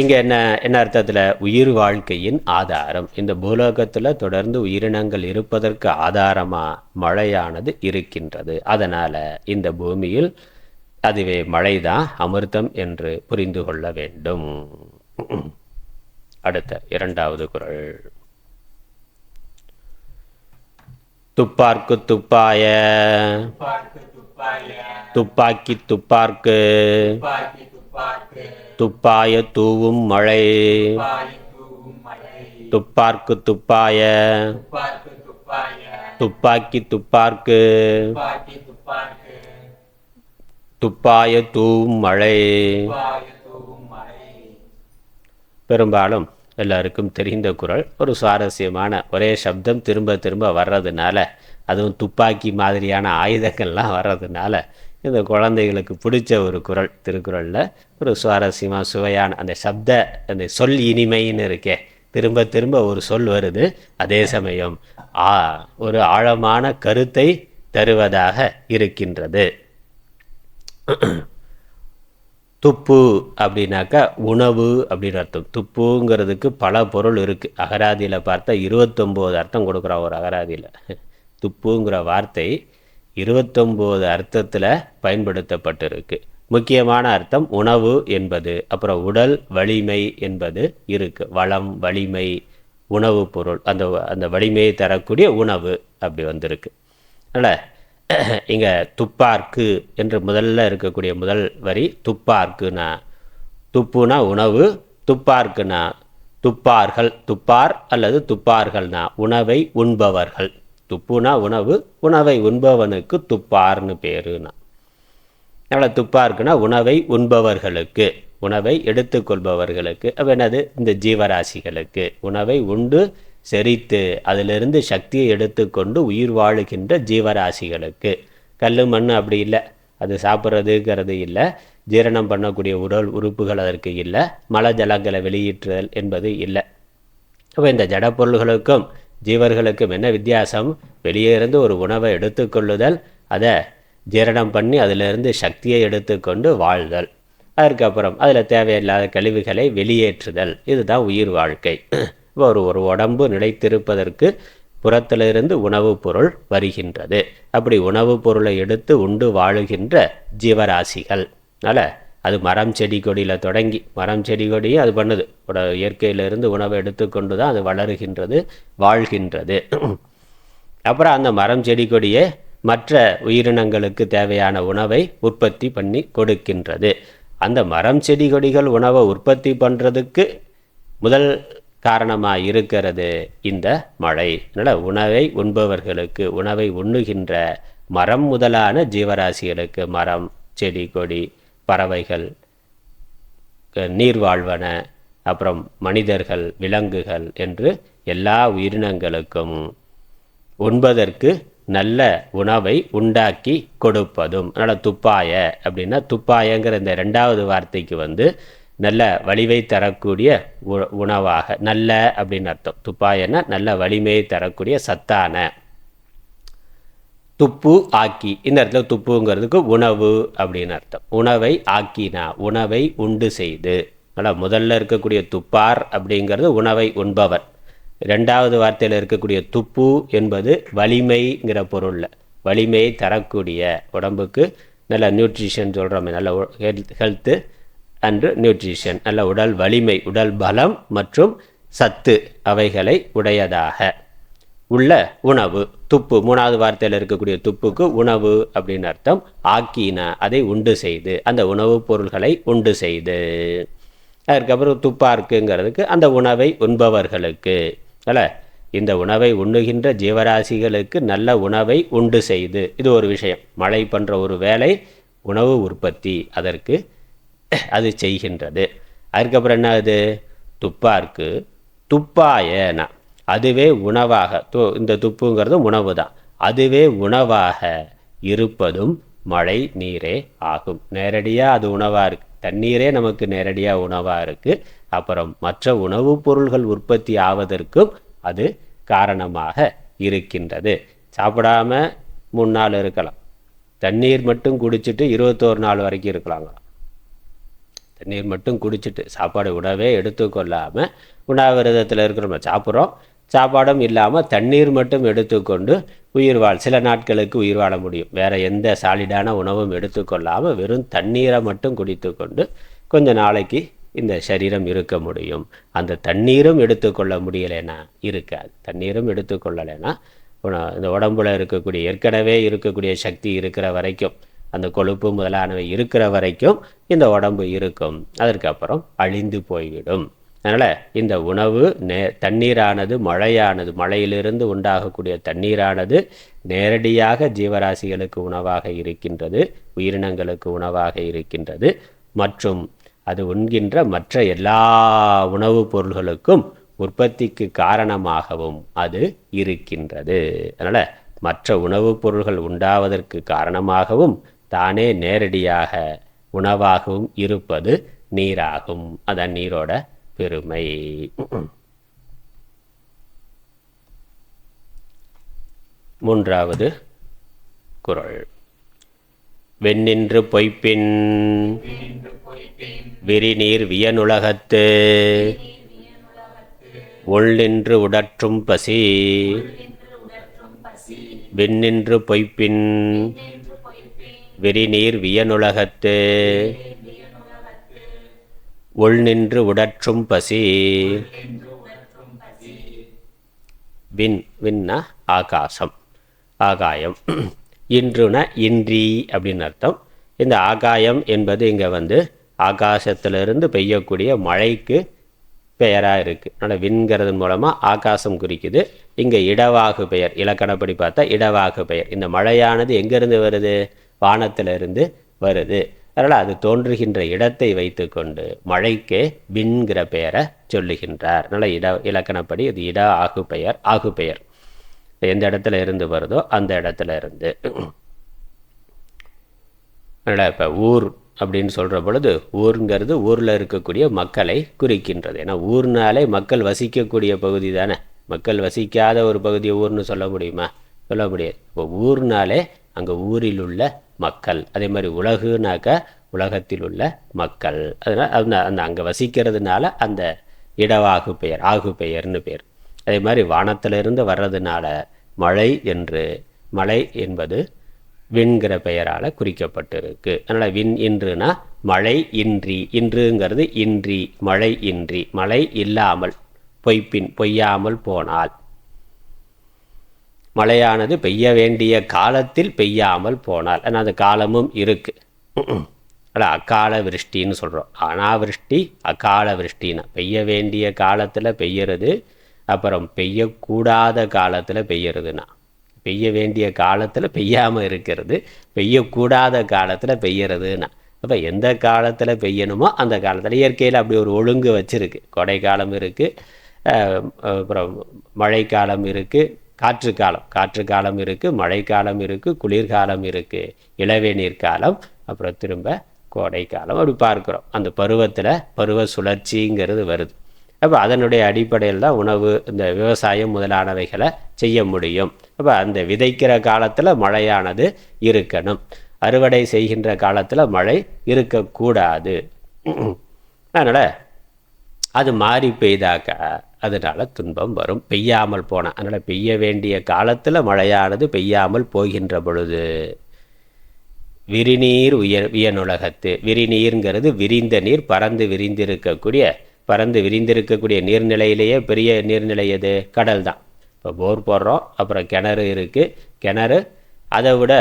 இங்கே என்ன அர்த்தத்தில், உயிர் வாழ்க்கையின் ஆதாரம். இந்த பூலோகத்தில் தொடர்ந்து உயிரினங்கள் இருப்பதற்கு ஆதாரமாக மழையானது இருக்கின்றது. அதனால் இந்த பூமியில் அதுவே மழைதான் அமிர்தம் என்று புரிந்து கொள்ள வேண்டும். அடுத்த 2வது குறள். துப்பார்க்கு துப்பாய, துப்பாக்கி துப்பார்க்கு, துப்பாய தூவும் மழை, துப்பார்க்கு துப்பாய, துப்பாக்கி துப்பார்க்கு, துப்பாய தூவும் மழை. பெரும்பாலும் எல்லாருக்கும் தெரிந்த குறள். ஒரு சுவாரஸ்யமான ஒரே சப்தம் திரும்ப திரும்ப வர்றதுனால, அதுவும் துப்பாக்கி மாதிரியான ஆயுதங்கள்லாம் வர்றதுனால இந்த குழந்தைகளுக்கு பிடிச்ச ஒரு குறள். திருக்குறளில் ஒரு சுவாரஸ்யமாக சுவையான அந்த சப்த, அந்த சொல் இனிமைன்னு இருக்கே, திரும்ப திரும்ப ஒரு சொல் வருது, அதே சமயம் ஒரு ஆழமான கருத்தை தருவதாக இருக்கின்றது. துப்பு அப்படின்னாக்கா உணவு அப்படின்னு அர்த்தம். துப்புங்கிறதுக்கு பல பொருள் இருக்குது. அகராதியில் பார்த்தா 29 அர்த்தம் கொடுக்குறான் ஒரு அகராதியில். துப்புங்கிற வார்த்தை 29 அர்த்தத்தில் பயன்படுத்தப்பட்டிருக்கு. முக்கியமான அர்த்தம் உணவு என்பது. அப்புறம் உடல் வலிமை என்பது இருக்குது. வளம், வலிமை, உணவு பொருள், அந்த அந்த வலிமையை தரக்கூடிய உணவு அப்படி வந்திருக்கு. அதனால் இங்கே துப்பார்க்கு என்று முதல்ல இருக்கக்கூடிய முதல் வரி துப்பார்க்குனா, துப்புனா உணவு, துப்பார்க்குனா துப்பார்கள், துப்பார் அல்லது துப்பார்கள்னா உணவை உண்பவர்கள். துப்புனா உணவு, உணவை உண்பவனுக்கு துப்பார்னு பேருனா. அதனால் துப்பார்க்குனா உணவை உண்பவர்களுக்கு, உணவை எடுத்துக்கொள்பவர்களுக்கு. அப்போ என்னது, இந்த ஜீவராசிகளுக்கு. உணவை உண்டு செரித்து அதிலிருந்து சக்தியை எடுத்துக்கொண்டு உயிர் வாழுகின்ற ஜீவராசிகளுக்கு. கல் மண் அப்படி இல்லை, அது சாப்பிட்றதுங்கிறது இல்லை, ஜீரணம் பண்ணக்கூடிய உடல் உறுப்புகள் அதற்கு இல்லை, மல ஜலங்களை வெளியேற்றுதல் என்பது இல்லை. அப்போ இந்த ஜடப்பொருள்களுக்கும் ஜீவர்களுக்கும் என்ன வித்தியாசம்? வெளியே இருந்து ஒரு உணவை எடுத்துக்கொள்ளுதல், அதை ஜீரணம் பண்ணி அதிலிருந்து சக்தியை எடுத்துக்கொண்டு வாழ்தல், அதற்கப்புறம் அதில் தேவையில்லாத கழிவுகளை வெளியேற்றுதல். இதுதான் உயிர் வாழ்க்கை. ஒரு உடம்பு நிலைத்திருப்பதற்கு புறத்திலிருந்து உணவுப் பொருள் வருகின்றது. அப்படி உணவுப் பொருளை எடுத்து உண்டு வாழுகின்ற ஜீவராசிகள். அதனால் அது மரம் செடி கொடியில் தொடங்கி, மரம் செடி கொடியும் அது பண்ணுது, இயற்கையிலிருந்து உணவை எடுத்துக்கொண்டு தான் அது வளருகின்றது, வாழ்கின்றது. அப்புறம் அந்த மரம் செடி கொடியே மற்ற உயிரினங்களுக்கு தேவையான உணவை உற்பத்தி பண்ணி கொடுக்கின்றது. அந்த மரம் செடி கொடிகள் உணவை உற்பத்தி பண்ணுறதுக்கு முதல் காரணமாக இருக்கிறது இந்த மழை. அதனால் உணவை உண்பவர்களுக்கு, உணவை உண்ணுகின்ற மரம் முதலான ஜீவராசிகளுக்கு, மரம் செடி கொடி பறவைகள் நீர்வாழ்வன, அப்புறம் மனிதர்கள் விலங்குகள் என்று எல்லா உயிரினங்களுக்கும் உண்பதற்கு நல்ல உணவை உண்டாக்கி கொடுப்பதும். அதனால் துப்பாய அப்படின்னா, துப்பாயங்கிற இந்த ரெண்டாவது வார்த்தைக்கு நல்ல வலிமை தரக்கூடிய உணவாக, நல்ல அப்படின்னு அர்த்தம். துப்பாயன்னா நல்ல வலிமையை தரக்கூடிய சத்தான. துப்பு ஆக்கி, இந்த இடத்துல துப்புங்கிறதுக்கு உணவு அப்படின்னு அர்த்தம். உணவை ஆக்கினா உணவை உண்டு செய்து. அதனால் முதல்ல இருக்கக்கூடிய துப்பார் அப்படிங்கிறது உணவை உண்பவர். ரெண்டாவது வார்த்தையில் இருக்கக்கூடிய துப்பு என்பது வலிமைங்கிற பொருளில் வலிமையை தரக்கூடிய, உடம்புக்கு நல்ல நியூட்ரிஷன் சொல்கிறோமே, நல்ல ஹெல்த்து அண்டு நியூட்ரிஷன், நல்ல உடல் வலிமை, உடல் பலம் மற்றும் சத்து அவைகளை உடையதாக உள்ள உணவு. துப்பு மூணாவது வார்த்தையில் இருக்கக்கூடிய துப்புக்கு உணவு அப்படின்னு அர்த்தம். ஆக்கினா அதை உண்டு செய்து, அந்த உணவுப் பொருள்களை உண்டு செய்து. அதுக்கப்புறம் துப்பார்க்குங்கிறதுக்கு அந்த உணவை உண்பவர்களுக்கு. அல்ல, இந்த உணவை உண்ணுகின்ற ஜீவராசிகளுக்கு நல்ல உணவை உண்டு செய்து. இது ஒரு விஷயம். மழை பண்ணுற ஒரு வேலை உணவு உற்பத்தி, அதற்கு அது செய்கின்றது. அதுக்கப்புறம் என்ன ஆகுது? துப்பார்க்கு துப்பாயனா அதுவே உணவாக, இந்த துப்புங்கிறது உணவு தான், அதுவே உணவாக இருப்பதும் மழை நீரே ஆகும். நேரடியாக அது உணவாக இருக்குது, தண்ணீரே நமக்கு நேரடியாக உணவாக இருக்குது. அப்புறம் மற்ற உணவுப் பொருள்கள் உற்பத்தி ஆவதற்கும் அது காரணமாக இருக்கின்றது. சாப்பிடாம 3 நாள் இருக்கலாம், தண்ணீர் மட்டும் குடிச்சிட்டு 21 நாள் வரைக்கும் இருக்கலாங்க. தண்ணீர் மட்டும் குடிச்சிட்டு சாப்பாடு உணவே எடுத்துக்கொள்ளாமல் உண்ணாவிரதத்தில் இருக்கிறோம், சாப்பிட்றோம், சாப்பாடும் இல்லாமல் தண்ணீர் மட்டும் எடுத்துக்கொண்டு சில நாட்களுக்கு உயிர் வாழ முடியும். வேறு எந்த சாலிடான உணவும் எடுத்துக்கொள்ளாமல் வெறும் தண்ணீரை மட்டும் குடித்து கொண்டு கொஞ்ச நாளைக்கு இந்த சரீரம் இருக்க முடியும். அந்த தண்ணீரும் எடுத்துக்கொள்ள முடியலைன்னா இருக்காது. தண்ணீரும் எடுத்துக்கொள்ளலைன்னா இந்த உடம்புல இருக்கக்கூடிய ஏற்கனவே இருக்கக்கூடிய சக்தி இருக்கிற வரைக்கும், அந்த கொழுப்பு முதலானவை இருக்கிற வரைக்கும் இந்த உடம்பு இருக்கும். அதற்கப்புறம் அழிந்து போய்விடும். அதனால் இந்த உணவு தண்ணீரானது, மழையானது, மழையிலிருந்து உண்டாகக்கூடிய தண்ணீரானது நேரடியாக ஜீவராசிகளுக்கு உணவாக இருக்கின்றது, உயிரினங்களுக்கு உணவாக இருக்கின்றது. மற்றும் அது உண்கின்ற மற்ற எல்லா உணவுப் பொருள்களுக்கும் உற்பத்திக்கு காரணமாகவும் அது இருக்கின்றது. அதனால் மற்ற உணவுப் பொருள்கள் உண்டாவதற்கு காரணமாகவும் தானே நேரடியாக உணவாகவும் இருப்பது நீராகும். அதான் நீரோட பெருமை. மூன்றாவது குறள். வெண்ணின்று பொய்ப்பின் விரிநீர் வியனுலகத்து உள்நின்று உடற்றும் பசி. வெண்ணின்று பொய்ப்பின் விரிநீர் வியனுலகத்து உள் நின்று உடற்றும் பசி. வின்னா ஆகாசம், ஆகாயம். இன்றுனா இன்றி அப்படின்னு அர்த்தம். இந்த ஆகாயம் என்பது இங்கே ஆகாசத்திலிருந்து பெய்யக்கூடிய மழைக்கு பெயராக இருக்குது. அதனால் விண்கிறதன் மூலமாக ஆகாசம் குறிக்குது. இங்கே இடவாகு பெயர், இலக்கணப்படி பார்த்தா இடவாகு பெயர். இந்த மழையானது எங்கேருந்து வருது? வானத்திலிருந்து வருது. அதனால் அது தோன்றுகின்ற இடத்தை வைத்து கொண்டு மழைக்கே விண்கிற பெயரை சொல்லுகின்றார். அதனால் இலக்கணப்படி இது இட ஆகு பெயர், ஆகு பெயர். எந்த இடத்துல இருந்து வருதோ அந்த இடத்துல இருந்து. அதனால் இப்போ ஊர் அப்படின்னு சொல்கிற பொழுது ஊருங்கிறது ஊரில் இருக்கக்கூடிய மக்களை குறிக்கின்றது. ஏன்னா ஊர்னாலே மக்கள் வசிக்கக்கூடிய பகுதி தானே. மக்கள் வசிக்காத ஒரு பகுதியை ஊர்னு சொல்ல முடியுமா? சொல்ல முடியாது. இப்போ ஊர்னாலே அங்கே ஊரில் உள்ள மக்கள். அதே மாதிரி உலகுனாக்கா உலகத்தில் உள்ள மக்கள். அதனால் அந்த அங்கே வசிக்கிறதுனால அந்த இடவாகு பெயர், ஆகு பெயர்னு பேர். அதே மாதிரி வானத்திலிருந்து வர்றதுனால மழை என்று, மழை என்பது விண்கிற பெயரால் குறிக்கப்பட்டிருக்கு. அதனால் விண் இன்றுனா மழை இன்றி, இன்றுங்கிறது இன்றி, மழை இன்றி, மழை இல்லாமல், பொய்யாமல் போனால். மழையானது பெய்ய வேண்டிய காலத்தில் பெய்யாமல் போனால். ஆனால் அந்த காலமும் இருக்குது. அதில் அக்கால விருஷ்டின்னு சொல்கிறோம். அனாவிருஷ்டி அகால விருஷ்டின்னா பெய்ய வேண்டிய காலத்தில் பெய்யறது, அப்புறம் பெய்யக்கூடாத காலத்தில் பெய்யறதுன்னா. பெய்ய வேண்டிய காலத்தில் பெய்யாமல் இருக்கிறது, பெய்யக்கூடாத காலத்தில் பெய்யறதுன்னா. அப்போ எந்த காலத்தில் பெய்யணுமோ அந்த காலத்தில் இயற்கையில் அப்படி ஒரு ஒழுங்கு வச்சுருக்கு. கோடைக்காலம் இருக்குது, அப்புறம் மழைக்காலம் இருக்குது, காற்று காலம் இருக்குது, மழைக்காலம் இருக்குது, குளிர்காலம் இருக்குது, இளவேநீர் காலம், அப்புறம் திரும்ப கோடைக்காலம். அப்படி பார்க்குறோம். அந்த பருவத்தில் பருவ சுழற்சிங்கிறது வருது. அப்போ அதனுடைய அடிப்படையில் தான் உணவு, இந்த விவசாயம் முதலானவைகளை செய்ய முடியும். அப்போ அந்த விதைக்கிற காலத்தில் மழையானது இருக்கணும், அறுவடை செய்கின்ற காலத்தில் மழை இருக்கக்கூடாது. அதனால் அது மாறி பெய்தாக்கா அதனால் துன்பம் வரும், பெய்யாமல் போனால். அதனால் பெய்ய வேண்டிய காலத்தில் மழையானது பெய்யாமல் போகின்ற பொழுது விரிநீர் வியனுலகத்து. விரிநீர்ங்கிறது விரிந்த நீர், பறந்து விரிந்திருக்கக்கூடிய நீர்நிலையிலேயே பெரிய நீர்நிலை எது? கடல் தான். இப்போ போர் போடுறோம், அப்புறம் கிணறு இருக்குது, கிணறு, அதை விட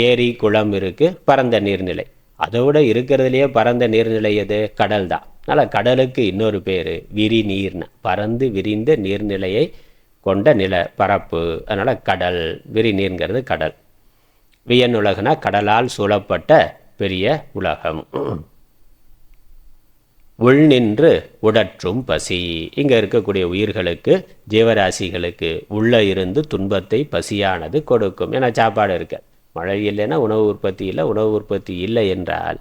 ஏரி குளம் இருக்குது, பரந்த நீர்நிலை. அதை விட இருக்கிறதுலையே பரந்த நீர்நிலை எது? கடல் தான். அதனால் கடலுக்கு இன்னொரு பேர் விரிநீர்னா பறந்து விரிந்த நீர்நிலையை கொண்ட பரப்பு. அதனால் கடல், விரிநீர்ங்கிறது கடல். வியனுலகனா கடலால் சூழப்பட்ட பெரிய உலகம். உள் நின்று உடற்றும் பசி. இங்கே இருக்கக்கூடிய உயிர்களுக்கு, ஜீவராசிகளுக்கு உள்ளே இருந்து துன்பத்தை, பசியானது கொடுக்கும். ஏன்னா சாப்பாடு இருக்க, மழை இல்லைன்னா உணவு உற்பத்தி இல்லை, உணவு உற்பத்தி இல்லை என்றால்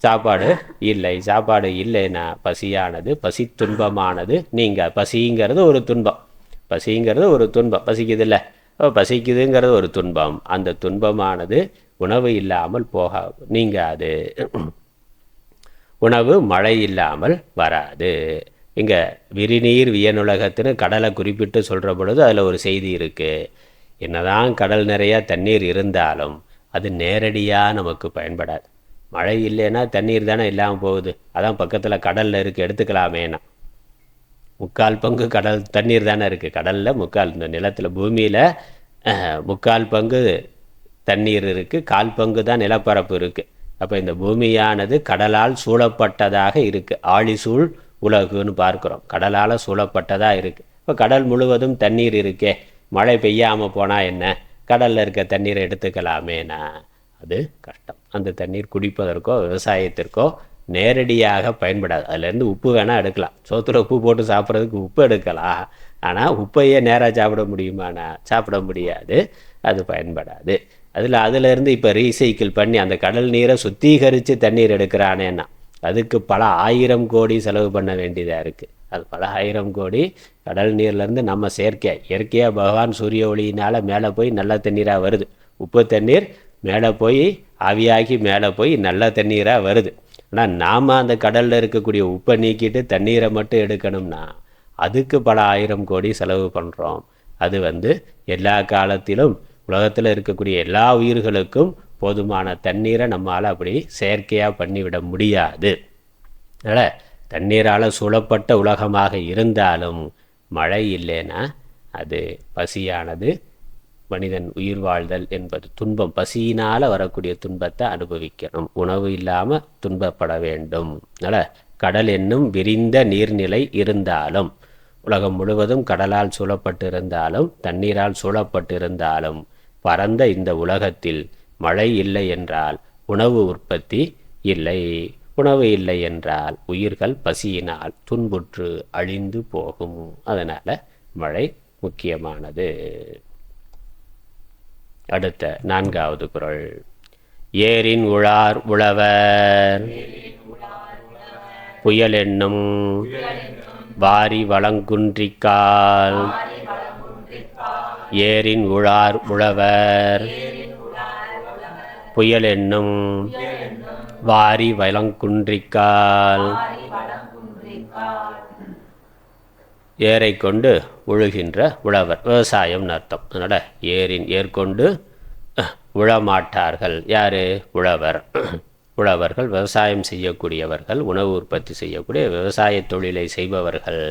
சாப்பாடு இல்லை, சாப்பாடு இல்லைன்னா பசியானது, பசி துன்பமானது. நீங்கள் பசிங்கிறது ஒரு துன்பம், பசிக்குது இல்லை, பசிக்குதுங்கிறது ஒரு துன்பம். அந்த துன்பமானது உணவு இல்லாமல் நீங்காது. உணவு மழை இல்லாமல் வராது. இங்கே விரிநீர் வியனுலகத்துன்னு கடலை குறிப்பிட்டு சொல்கிற பொழுது அதில் ஒரு செய்தி இருக்குது. என்னதான் கடல் நிறையா தண்ணீர் இருந்தாலும் அது நேரடியாக நமக்கு பயன்படாது. மழை இல்லைன்னா தண்ணீர் தானே இல்லாமல் போகுது. அதான் பக்கத்தில் கடலில் இருக்குது, எடுத்துக்கலாமேனா. 3/4 பங்கு கடல் தண்ணீர் தானே இருக்குது. கடலில் 3/4, இந்த நிலத்தில் பூமியில் 3/4 பங்கு தண்ணீர் இருக்குது, 1/4 பங்கு தான் நிலப்பரப்பு இருக்குது. அப்போ இந்த பூமியானது கடலால் சூழப்பட்டதாக இருக்குது. ஆழிசூழ் உலகுன்னு பார்க்குறோம், கடலால் சூழப்பட்டதாக இருக்குது. இப்போ கடல் முழுவதும் தண்ணீர் இருக்கே, மழை பெய்யாமல் போனால் என்ன? கடலில் இருக்க தண்ணீரை எடுத்துக்கலாமேனா அது கஷ்டம். அந்த தண்ணீர் குடிப்பதற்கோ விவசாயத்திற்கோ நேரடியாக பயன்படாது. அதுலேருந்து உப்பு வேணால் எடுக்கலாம், சோத்துல உப்பு போட்டு சாப்பிட்றதுக்கு உப்பு எடுக்கலாம். ஆனால் உப்பையே நேராக சாப்பிட முடியுமானா சாப்பிட முடியாது, அது பயன்படாது. அதிலேருந்து இப்போ ரீசைக்கிள் பண்ணி அந்த கடல் நீரை சுத்திகரித்து தண்ணீர் எடுக்கிறானேன்னா அதுக்கு பல 1000 கோடி செலவு பண்ண வேண்டியதாக இருக்குது. அது பல 1000 கோடி கடல் நீர்லேருந்து நம்ம இயற்கையாக பகவான் சூரிய ஒளியினால் மேலே போய் நல்ல தண்ணீராக வருது. உப்பு தண்ணீர் மேலே போய் ஆவியாகி மேலே போய் நல்ல தண்ணீராக வருது. ஆனால் நாம் அந்த கடலில் இருக்கக்கூடிய உப்பை நீக்கிட்டு தண்ணீரை மட்டும் எடுக்கணும்னா அதுக்கு பல 1000 கோடி செலவு பண்ணுறோம். அது எல்லா காலத்திலும் உலகத்தில் இருக்கக்கூடிய எல்லா உயிர்களுக்கும் போதுமான தண்ணீரை நம்மளால் அப்படி செயற்கையாக பண்ணிவிட முடியாது. அதனால் தண்ணீரால் சூழப்பட்ட உலகமாக இருந்தாலும் மழை இல்லைன்னா அது பசியானது, மனிதன் உயிர் வாழ்தல் என்பது துன்பம், பசியினால் வரக்கூடிய துன்பத்தை அனுபவிக்கணும். உணவு இல்லாமல் துன்பப்பட வேண்டும். அதனால் கடல் என்னும் விரிந்த நீர்நிலை இருந்தாலும், உலகம் முழுவதும் கடலால் சூழப்பட்டிருந்தாலும் தண்ணீரால் சூழப்பட்டிருந்தாலும் பரந்த இந்த உலகத்தில் மழை இல்லை என்றால் உணவு உற்பத்தி இல்லை. உணவு இல்லை என்றால் உயிர்கள் பசியினால் துன்புற்று அழிந்து போகும். அதனால் மழை முக்கியமானது. அடுத்த 4வது குறள். ஏரின் உழார் உழவர் புயல் என்னும் வாரி வளங்குன்றிக்கால். ஏரின் உழார் உழவர் புயல் என்னும் வாரி வளங்குன்றிக்கால். ஏரை கொண்டு உழுகின்ற உழவர், விவசாயம்னு அர்த்தம். அதனால் ஏரின் ஏற்கொண்டு உழமாட்டார்கள். யார்? உழவர். உழவர்கள் விவசாயம் செய்யக்கூடியவர்கள், உணவு உற்பத்தி செய்யக்கூடிய விவசாய தொழிலை செய்பவர்கள்.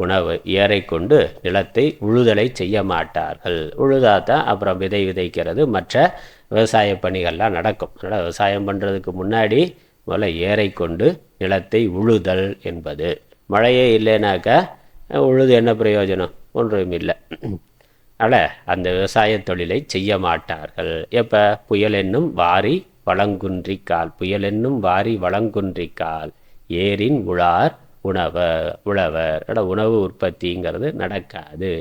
உணவு ஏரை கொண்டு நிலத்தை உழுதலை செய்ய மாட்டார்கள். உழுதாதான் அப்புறம் விதை விதைக்கிறது, மற்ற விவசாய பணிகள்லாம் நடக்கும். அதனால் விவசாயம் பண்ணுறதுக்கு முன்னாடி முதல்ல ஏரை கொண்டு நிலத்தை உழுதல் என்பது. மழையே இல்லைனாக்கா உழுது என்ன பிரயோஜனம்? ஒன்றும் இல்லை. அதனால் அந்த விவசாய தொழிலை செய்ய மாட்டார்கள். எப்போ? புயல் என்னும் வாரி வளங்குன்றிக்கால். புயல் என்னும் வாரி வளங்குன்றிக்கால் ஏரின் உழார் உழவர். உணவு உற்பத்திங்கிறது நடக்காது.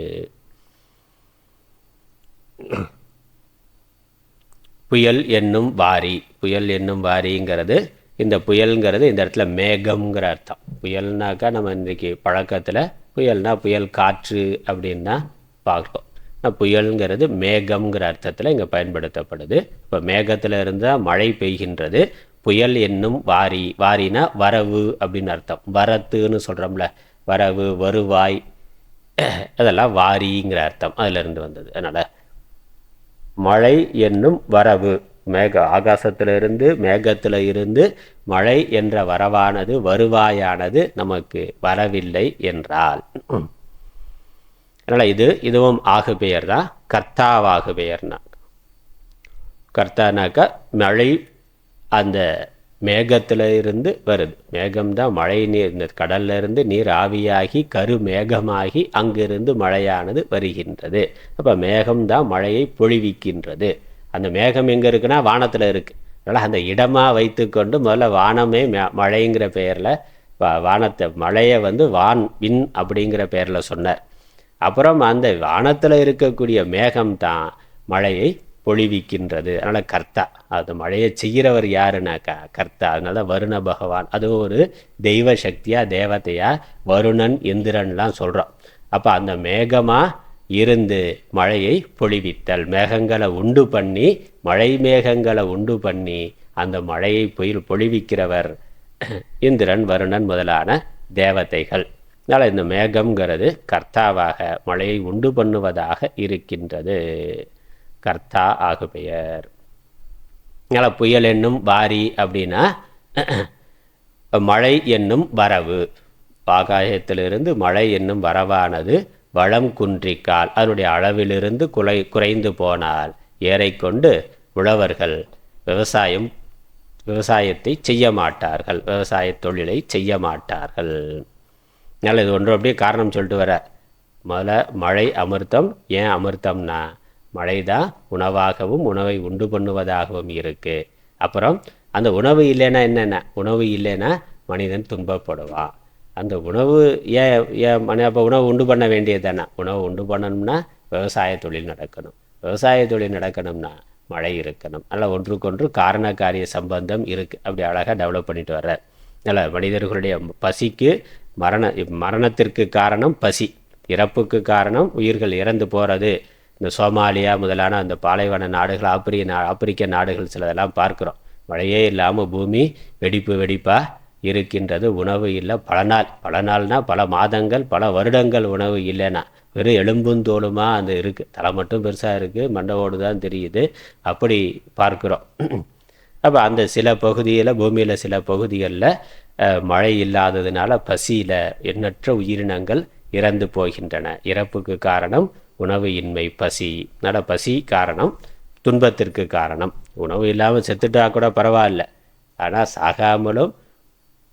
புயல் என்னும் வாரி. புயல் என்னும் வாரிங்கிறது, இந்த புயல்ங்கிறது இந்த இடத்துல மேகம்ங்கிற அர்த்தம். புயல்னாக்கா நம்ம இன்றைக்கி பழக்கத்தில் புயல்னா புயல் காற்று அப்படின்னா பார்ப்போம். புயல்ங்கிறது மேகம்ங்கிற அர்த்தத்தில் இங்கே பயன்படுத்தப்படுது. இப்போ மேகத்தில் இருந்தால் மழை பெய்கின்றது. புயல் என்னும் வாரி. வாரினா வரவு அப்படின்னு அர்த்தம். வரத்துன்னு சொல்கிறோம்ல, வரவு, வருவாய், அதெல்லாம் வாரிங்கிற அர்த்தம் அதிலிருந்து வந்தது. அதனால் மழை என்னும் வரவு, ஆகாசத்திலிருந்து மேகத்தில் இருந்து மழை என்ற வரவானது, வருவாயானது நமக்கு வரவில்லை என்றால், அதனால் இதுவும் ஆகு பெயர் தான். கர்த்தாவாகு பெயர்னா, கர்த்தானாக்கா மழை அந்த மேகத்தில் இருந்து வருது. மேகம்தான் மழை நீர். இந்த கடல்ல இருந்து நீர் ஆவியாகி கரு மேகமாகி அங்கிருந்து மழையானது வருகின்றது. அப்போ மேகம்தான் மழையை பொழிவிக்கின்றது. அந்த மேகம் எங்கே இருக்குன்னா வானத்தில் இருக்குது. அதனால் அந்த இடமாக வைத்து கொண்டு முதல்ல வானமே மழைங்கிற பெயரில் வானத்தை, மழையை வான் விண் அப்படிங்கிற பெயரில் சொன்னார். அப்புறம் அந்த வானத்தில் இருக்கக்கூடிய மேகம்தான் மழையை பொழிவிக்கின்றது. அதனால் கர்த்தா, அது மழையை செய்கிறவர் யாருனாக்கா கர்த்தா. அதனால வருண பகவான், அதுவும் ஒரு தெய்வ சக்தியாக தேவதையாக வருணன் இந்திரன்லாம் சொல்கிறோம். அப்போ அந்த மேகமாக இருந்து மழையை பொழிவித்தல், மேகங்களை உண்டு பண்ணி, மழை மேகங்களை உண்டு பண்ணி அந்த மழையை பொழிவிக்கிறவர் இந்திரன், வருணன் முதலான தேவதைகள். அதனால் இந்த மேகம்ங்கிறது கர்த்தாவாக மழையை உண்டு பண்ணுவதாக இருக்கின்றது. கர்த்தா ஆகு பெயர். அதனால் புயல் என்னும் வாரி அப்படின்னா மழை என்னும் வரவு. ஆகாயத்திலிருந்து மழை என்னும் வரவானது வளம் குன்றிக்கால், அதனுடைய அளவிலிருந்து குறைந்து போனால் ஏரை கொண்டு உழவர்கள் விவசாயத்தை செய்ய மாட்டார்கள், விவசாய தொழிலை செய்ய மாட்டார்கள். அதனால் இது ஒன்று அப்படியே காரணம் சொல்லிட்டு வர. முதல்ல மழை அமிர்தம். ஏன் அமிர்தம்னா மழை தான் உணவாகவும் உணவை உண்டு பண்ணுவதாகவும் இருக்குது. அப்புறம் அந்த உணவு இல்லைன்னா என்னென்ன? உணவு இல்லைன்னா மனிதன் துன்பப்படுவான். அந்த உணவு அப்போ உணவு உண்டு பண்ண வேண்டியது தானே. உணவு உண்டு பண்ணணும்னா விவசாய தொழில் நடக்கணும். விவசாய தொழில் நடக்கணும்னா மழை இருக்கணும். அதனால் ஒன்றுக்கொன்று காரண காரிய சம்பந்தம் இருக்குது. அப்படி அழகாக டெவலப் பண்ணிட்டு வர்றார். அதனால் மனிதர்களுடைய பசிக்கு மரணத்திற்கு காரணம் பசி, இறப்புக்கு காரணம் உயிர்கள் இறந்து போகிறது. இந்த சோமாலியா முதலான அந்த பாலைவன நாடுகள், ஆப்பிரிக்க நாடுகள் சிலதெல்லாம் பார்க்குறோம். மழையே இல்லாமல் பூமி வெடிப்பாக இருக்கின்றது. உணவு இல்லை பல நாள்னால் பல மாதங்கள் பல வருடங்கள் உணவு இல்லைன்னா வெறும் எலும்பும் தோலுமா அந்த இருக்குது. தலை மட்டும் பெருசாக இருக்குது, மண்டவோடு தான் தெரியுது. அப்படி பார்க்குறோம். அப்போ அந்த சில பகுதியில், பூமியில் சில பகுதிகளில் மழை இல்லாததுனால பசியில் எண்ணற்ற உயிரினங்கள் இறந்து போகின்றன. இறப்புக்கு காரணம் உணவு இன்மை, பசி. பசி காரணம், துன்பத்திற்கு காரணம். உணவு இல்லாமல் செத்துட்டா கூட பரவாயில்ல, ஆனால் சாகாமலும்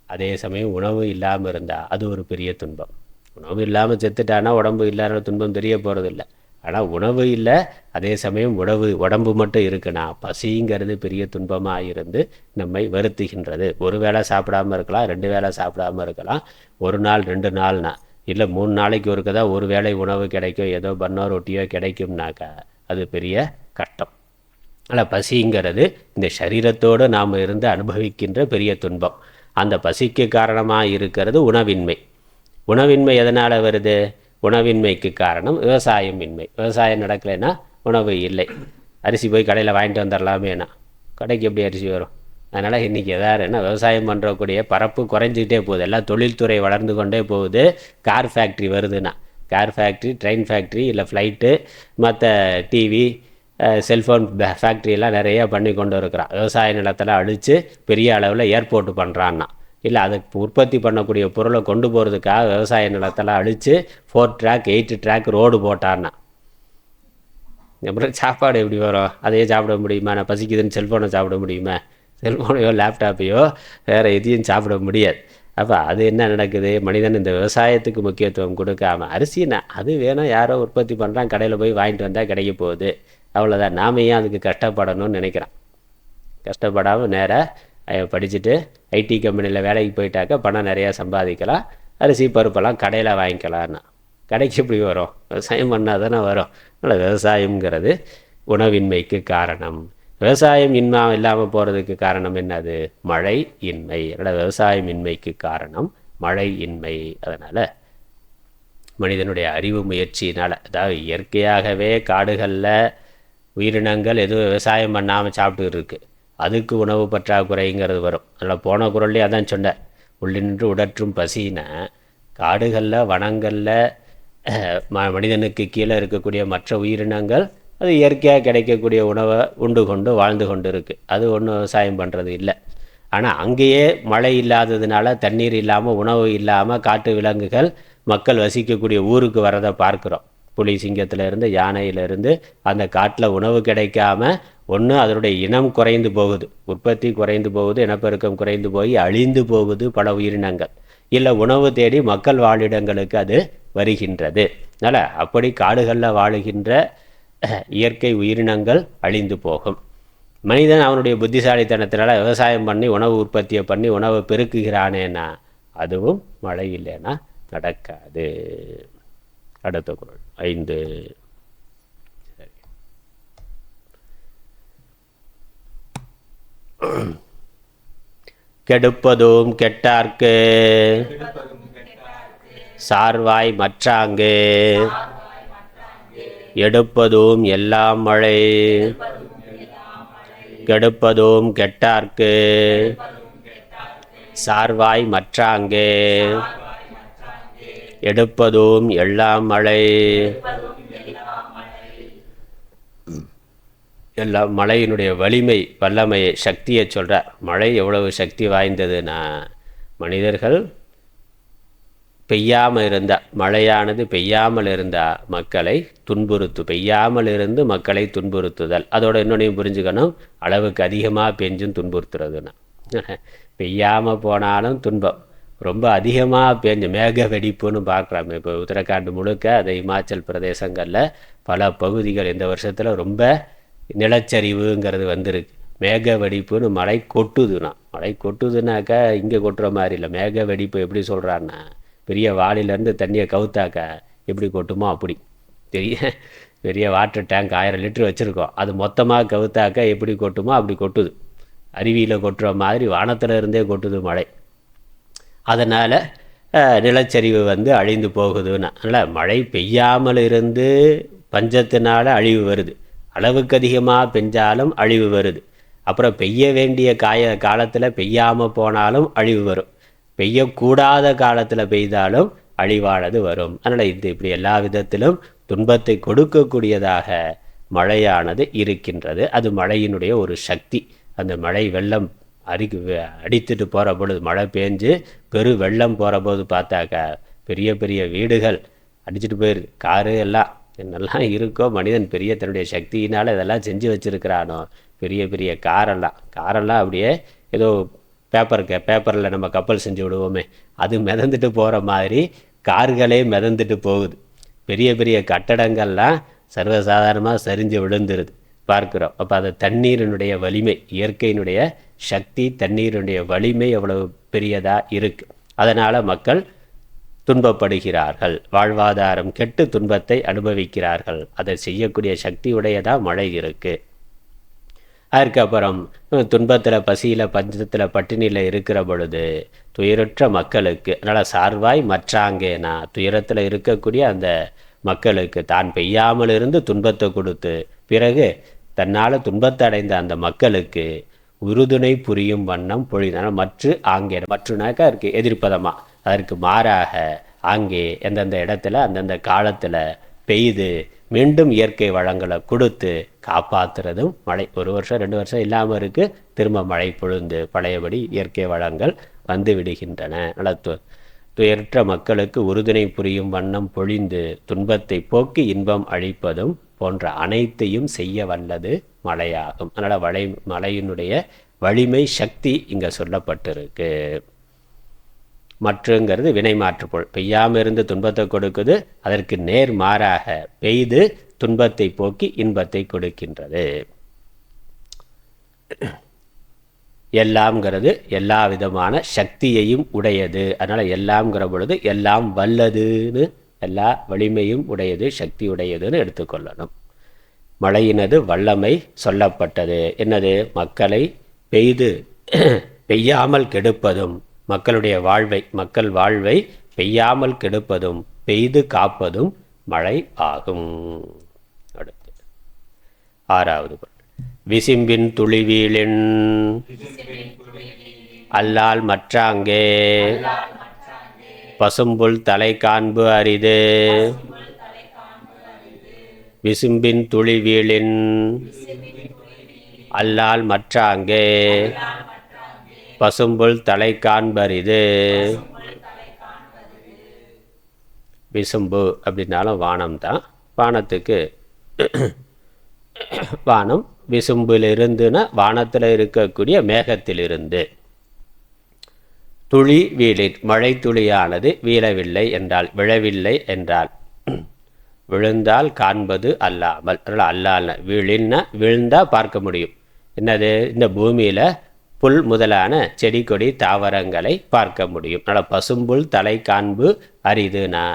அதே சமயம் உணவு இல்லாமல் இருந்தால் அது ஒரு பெரிய துன்பம். உணவு இல்லாமல் செத்துட்டானா உடம்பு இல்லாத துன்பம் தெரிய போகிறதில்ல. ஆனால் உணவு இல்லை, அதே சமயம் உடம்பு மட்டும் இருக்குன்னா பசிங்கிறது பெரிய துன்பமாக இருந்து நம்மை வருத்துகின்றது. ஒரு வேளை சாப்பிடாமல் இருக்கலாம், 2 வேளை சாப்பிடாமல் இருக்கலாம், 1 நாள் 2 நாள்னா இல்லை 3 நாளைக்கு ஒருக்க தான் ஒரு வேளை உணவு கிடைக்கும், ஏதோ பன்னோ ரொட்டியோ கிடைக்கும்னாக்கா அது பெரிய கஷ்டம். ஆனால் பசிங்கிறது இந்த சரீரத்தோடு நாம் இருந்து அனுபவிக்கின்ற பெரிய துன்பம். அந்த பசிக்கு காரணமாக இருக்கிறது உணவின்மை. உணவின்மை எதனால் வருது? உணவின்மைக்கு காரணம் விவசாயமின்மை. விவசாயம் நடக்கலைன்னா உணவு இல்லை. அரிசி போய் கடையில் வாங்கிட்டு வந்துடலாமேனா கடைக்கு எப்படி அரிசி வரும்? அதனால் இன்றைக்கி எதாருன்னா விவசாயம் பண்ணுறக்கூடிய பரப்பு குறைஞ்சிக்கிட்டே போகுது. எல்லாம் தொழில்துறை வளர்ந்து கொண்டே போகுது. கார் ஃபேக்ட்ரி வருதுன்னா, கார் ஃபேக்ட்ரி, ட்ரெயின் ஃபேக்ட்ரி, இல்லை ஃப்ளைட்டு, மற்ற டிவி, செல்ஃபோன் ஃபேக்ட்ரியெல்லாம் நிறையா பண்ணி கொண்டு இருக்கிறான். விவசாய நிலத்தெல்லாம் அழித்து பெரிய அளவில் ஏர்போர்ட்டு பண்ணுறான்னா, இல்லை அதுக்கு உற்பத்தி பண்ணக்கூடிய பொருளை கொண்டு போகிறதுக்காக விவசாய நிலத்தெல்லாம் அழித்து 4 ட்ராக் 8 ட்ராக் ரோடு போட்டான்னா அப்புறம் சாப்பாடு எப்படி வரும்? அதையே சாப்பிட முடியுமா? நான் பசிக்குதுன்னு செல்ஃபோனை சாப்பிட முடியுமா? செல்ஃபோனையோ லேப்டாப்பையோ வேறு எதையும் சாப்பிட முடியாது. அப்போ அது என்ன நடக்குது? மனிதன் இந்த விவசாயத்துக்கு முக்கியத்துவம் கொடுக்காம அரிசினா அது வேணும், யாரோ உற்பத்தி பண்ணுறான், கடையில் போய் வாங்கிட்டு வந்தால் கிடைக்க போகுது, அவ்வளோதான். நாம ஏன் அதுக்கு கஷ்டப்படணும்னு நினைக்கிறான். கஷ்டப்படாமல் நேராக படிச்சுட்டு ஐடி கம்பெனியில் வேலைக்கு போயிட்டாக்கா பணம் நிறையா சம்பாதிக்கலாம், அரிசி பருப்பெல்லாம் கடையில் வாங்கிக்கலான்னா கடைக்கு எப்படி வரும்? விவசாயம் பண்ணால் தானே வரும். அதனால் விவசாயங்கிறது உணவின்மைக்கு காரணம். விவசாயம் இல்லாமல் போகிறதுக்கு காரணம் என்னது? மழை இன்மை. அதனால் விவசாயம் இன்மைக்கு காரணம் மழை இன்மை. அதனால் மனிதனுடைய அறிவு முயற்சியினால், அதாவது இயற்கையாகவே காடுகளில் உயிரினங்கள் எதுவும் விவசாயம் பண்ணாமல் சாப்பிட்டு இருக்குது, அதுக்கு உணவு பற்றாக்குறைங்கிறது வரும். அதில் போன குறள்லேயே அதான் சொன்னேன், உள்ளின்று உடற்றும் பசினா காடுகளில் வனங்களில் மனிதனுக்கு கீழே இருக்கக்கூடிய மற்ற உயிரினங்கள் அது இயற்கையாக கிடைக்கக்கூடிய உணவை உண்டு கொண்டு வாழ்ந்து கொண்டு இருக்குது. அது ஒன்றும் விவசாயம் பண்ணுறது இல்லை. ஆனால் அங்கேயே மழை இல்லாததுனால, தண்ணீர் இல்லாமல், உணவு இல்லாமல் காட்டு விலங்குகள் மக்கள் வசிக்கக்கூடிய ஊருக்கு வரதை பார்க்குறோம். புலி சிங்கத்திலேருந்து யானையிலேருந்து அந்த காட்டில் உணவு கிடைக்காம ஒன்று அதனுடைய இனம் குறைந்து போகுது, உற்பத்தி குறைந்து போகுது, இனப்பெருக்கம் குறைந்து போய் அழிந்து போகுது பல உயிரினங்கள். இல்லை உணவு தேடி மக்கள் வாழிடங்களுக்கு அது வருகின்றது. அதனால் அப்படி காடுகளில் வாழுகின்ற இயற்கை உயிரினங்கள் அழிந்து போகும். மனிதன் அவனுடைய புத்திசாலித்தனத்தினால விவசாயம் பண்ணி உணவு உற்பத்தியை பண்ணி உணவை பெருக்குகிறானேனா அதுவும் மழை இல்லைன்னா நடக்காது. அடுத்த குறள் 5. கெடுப்பதும் கெட்டார்க்கு சார்வாய் மற்றாங்கு எடுப்பதும் எல்லாம் மழை. கெடுப்பதும் கெட்டார்க்கு சார்வாய் மற்றாங்கு எடுப்பதும் எல்லாம் மழை. எல்லாம் மழையினுடைய வலிமை, வல்லமையை, சக்தியை சொல்கிறார். மழை எவ்வளவு சக்தி வாய்ந்ததுன்னா, மனிதர்கள் பெய்யாமல் இருந்தால், மழையானது பெய்யாமல் இருந்தால் மக்களை பெய்யாமல் இருந்து மக்களை துன்புறுத்துதல். அதோட இன்னொன்றையும் புரிஞ்சுக்கணும், அளவுக்கு அதிகமாக பெஞ்சும் துன்புறுத்துறதுன்னா. பெய்யாமல் போனாலும் துன்பம், ரொம்ப அதிகமாக பெஞ்சு மேக வெடிப்புன்னு பார்க்குறாங்க. இப்போ உத்தரகாண்ட் முழுக்க, அதை இமாச்சல் பிரதேசங்களில் பல பகுதிகள் இந்த வருஷத்தில் ரொம்ப நிலச்சரிவுங்கிறது வந்திருக்கு. மேக வெடிப்புன்னு மழை கொட்டுதுன்னா, மழை கொட்டுதுனாக்கா இங்கே கொட்டுற மாதிரி இல்லை. மேக வெடிப்பு எப்படி சொல்கிறான்னா, பெரிய வாளிலேருந்து தண்ணியை கவுத்தாக்கா எப்படி கொட்டுமோ அப்படி. பெரிய வாட்டர் டேங்க் 1000 லிட்டர் வச்சுருக்கோம், அது மொத்தமாக கவுத்தாக்கா எப்படி கொட்டுமோ அப்படி கொட்டுது. அருவியில் கொட்டுற மாதிரி வானத்தில் இருந்தே கொட்டுது மழை. அதனால் நிலச்சரிவு அழிந்து போகுதுன்னா. அதனால் மழை பெய்யாமல் இருந்து பஞ்சத்தினால் அழிவு வருது, அளவுக்கு அதிகமாக பெஞ்சாலும் அழிவு வருது. அப்புறம் பெய்ய வேண்டிய காலத்தில் பெய்யாமல் போனாலும் அழிவு வரும். பெய்யக்கூடாத காலத்தில் பெய்தாலும் அழிவானது வரும். அதனால் இப்படி எல்லா விதத்திலும் துன்பத்தை கொடுக்கக்கூடியதாக மழையானது இருக்கின்றது. அது மழையினுடைய ஒரு சக்தி. அந்த மழை வெள்ளம் அடித்துட்டு போகிற பொழுது, மழை பெஞ்சு பெரு வெள்ளம் போகிற போது பார்த்தாக்கா பெரிய பெரிய வீடுகள் அடிச்சுட்டு போயிருக்கு. காரு எல்லாம் என்னெல்லாம் இருக்கோ, மனிதன் பெரிய தன்னுடைய சக்தியினால் இதெல்லாம் செஞ்சு வச்சுருக்கிறானோ, பெரிய பெரிய காரெல்லாம் அப்படியே ஏதோ பேப்பரில் நம்ம கப்பல் செஞ்சு விடுவோமே, அது மிதந்துட்டு போகிற மாதிரி கார்களே மிதந்துட்டு போகுது. பெரிய பெரிய கட்டடங்கள்லாம் சர்வசாதாரணமாக சரிஞ்சு விழுந்துருது பார்க்குறோம். அப்போ அது தண்ணீரினுடைய வலிமை, இயற்கையினுடைய சக்தி, தண்ணீரினுடைய வலிமை எவ்வளவு பெரியதாக இருக்குது. அதனால் மக்கள் துன்பப்படுகிறார்கள், வாழ்வாதாரம் கெட்டு துன்பத்தை அனுபவிக்கிறார்கள். அதை செய்யக்கூடிய சக்தி உடையதாக மழை இருக்குது. அதுக்கப்புறம் துன்பத்தில், பசியில், பஞ்சத்தில், பட்டினியில் இருக்கிற பொழுது துயரற்ற மக்களுக்கு, அதனால் சார்வாய் மற்றாங்கேனா, துயரத்தில் இருக்கக்கூடிய அந்த மக்களுக்கு தான் பெய்யாமல் இருந்து துன்பத்தை கொடுத்து பிறகு தன்னால் துன்பத்தை அடைந்த அந்த மக்களுக்கு உறுதுணை புரியும் வண்ணம் பொழினால மற்றுனாக்கா இருக்குது எதிர்ப்பதமாக. அதற்கு மாறாக அங்கே எந்தெந்த இடத்துல அந்தந்த காலத்தில் பெய்து மீண்டும் இயற்கை வளங்களை கொடுத்து காப்பாற்றுறதும் மழை. 1 வருஷம் 2 வருஷம் இல்லாமல் இருக்குது, திரும்ப மழை பொழுந்து பழையபடி இயற்கை வளங்கள் வந்து விடுகின்றன. துயரற்ற மக்களுக்கு உறுதுணை புரியும் வண்ணம் பொழிந்து துன்பத்தை போக்கி இன்பம் அளிப்பதும் போன்ற அனைத்தையும் செய்ய வல்லது மழையாகும். அதனால் மழையினுடைய வலிமை, சக்தி இங்கே சொல்லப்பட்டிருக்கு. மற்றுங்கிறது வினை மாற்றுப்பொருள். பெய்யாமல் இருந்து துன்பத்தை கொடுக்குது, அதற்கு நேர் மாறாக பெய்து துன்பத்தை போக்கி இன்பத்தை கொடுக்கின்றது. எல்லாம்ங்கிறது எல்லா விதமான சக்தியையும் உடையது. அதனால் எல்லாம்ங்கிற பொழுது எல்லாம் வல்லதுன்னு, எல்லா வலிமையும் உடையது, சக்தி உடையதுன்னு எடுத்துக்கொள்ளணும். மழையினது வல்லமை சொல்லப்பட்டது. என்னது? மக்களை பெய்து பெய்யாமல் கெடுப்பதும், மக்கள் வாழ்வை பெய்யாமல் கெடுப்பதும் பெய்து காப்பதும் மழை ஆகும். அடுத்து 6வது பாடல். விசிம்பின் துளிவீழின் அல்லால் மற்றாங்கே பசும்புல் தலை காண்பு அரிது. விசும்பின் துளிவீழின் அல்லால் மற்றாங்கே பசும்புல் தலை காண்பரிது. விசும்பு அப்படின்னாலும் வானம் தான். வானத்துக்கு வானம் விசும்பிலிருந்துன்னா வானத்தில் இருக்கக்கூடிய மேகத்திலிருந்து. துளி வீழின், மழை துளியானது வீழவில்லை என்றால், விழவில்லை என்றால், விழுந்தால் காண்பது அல்லாமல், அல்லால் வீழின்னா விழுந்தால் பார்க்க முடியும். என்னது? இந்த பூமியில் புல் முதலான செடி கொடி தாவரங்களை பார்க்க முடியும். அதனால் பசும்புல் தலை காண்பு அரிதுனா,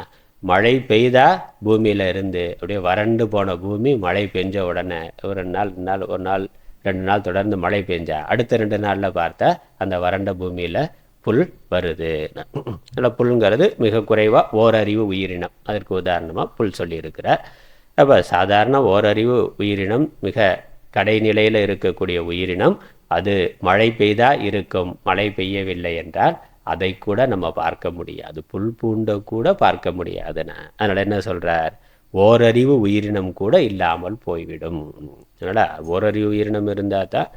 மழை பெய்தா பூமியில் இருந்து அப்படியே வறண்டு போன பூமி மழை பெஞ்ச உடனே ஒரு நாள் 2 நாள் தொடர்ந்து மழை பெஞ்சா அடுத்த 2 நாளில் பார்த்தா அந்த வறண்ட பூமியில் புல் வருது. அதில் புல்ங்கிறது மிக குறைவாக ஓரறிவு உயிரினம். அதற்கு உதாரணமாக புல் சொல்லியிருக்கிறார். அப்போ சாதாரண ஓரறிவு உயிரினம், மிக கடைநிலையில் இருக்கக்கூடிய உயிரினம், அது மழை பெய்தா இருக்கும், மழை பெய்யவில்லை என்றால் அதை கூட நம்ம பார்க்க முடியாது, புல் பூண்டை கூட பார்க்க முடியாதுன்னு. அதனால் என்ன சொல்கிறார்? ஓரறிவு உயிரினம் கூட இல்லாமல் போய்விடும். அதனால் ஓரறிவு உயிரினம் இருந்தால் தான்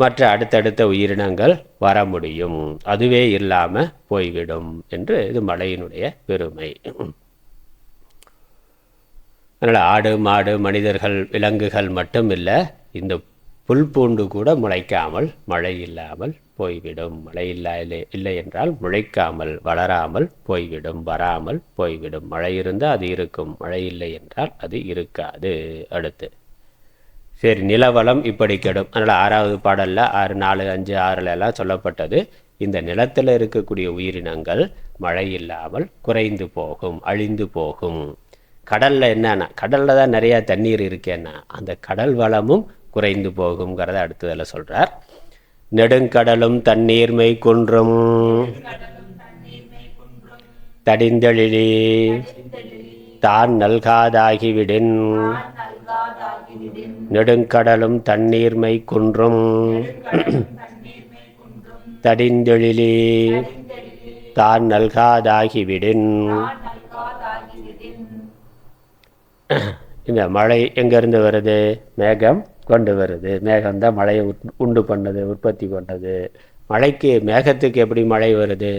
மற்ற அடுத்தடுத்த உயிரினங்கள் வர முடியும், அதுவே இல்லாமல் போய்விடும் என்று இது மழையினுடைய பெருமை. அதனால் ஆடு மாடு மனிதர்கள் விலங்குகள் மட்டும் இல்லை, இந்த புல் பூண்டு கூட முளைக்காமல் மழை இல்லாமல் போய்விடும். மழை இல்லை என்றால் முளைக்காமல் வளராமல் போய்விடும், வராமல் போய்விடும். மழை இருந்தால் அது இருக்கும், மழை இல்லை என்றால் அது இருக்காது. அடுத்து சரி, நிலவளம் இப்படி கெடும். அதனால் 6வது பாடலில் 6, 4, 5, 6 சொல்லப்பட்டது. இந்த நிலத்தில் இருக்கக்கூடிய உயிரினங்கள் மழை இல்லாமல் குறைந்து போகும், அழிந்து போகும். கடலில் என்னன்னா, கடலில் தான் நிறையா தண்ணீர் இருக்கேன்னா அந்த கடல் வளமும் குறைந்து போகுங்கிறத அடுத்ததில் சொல்கிறார். நெடுங்கடலும் தண்ணீர்மை குன்றும் தடிந்தெழிலி தான் நல்காதாகிவிடின். நெடுங்கடலும் தண்ணீர்மை குன்றும் தடிந்தெழிலி தான் நல்காதாகிவிடின். இந்த மழை எங்கேருந்து வருது? மேகம் கொண்டு வருது. மேகம்தான் மழையை உண்டு பண்ணது, உற்பத்தி பண்ணது. மழைக்கு, மேகத்துக்கு எப்படி மழை வருது?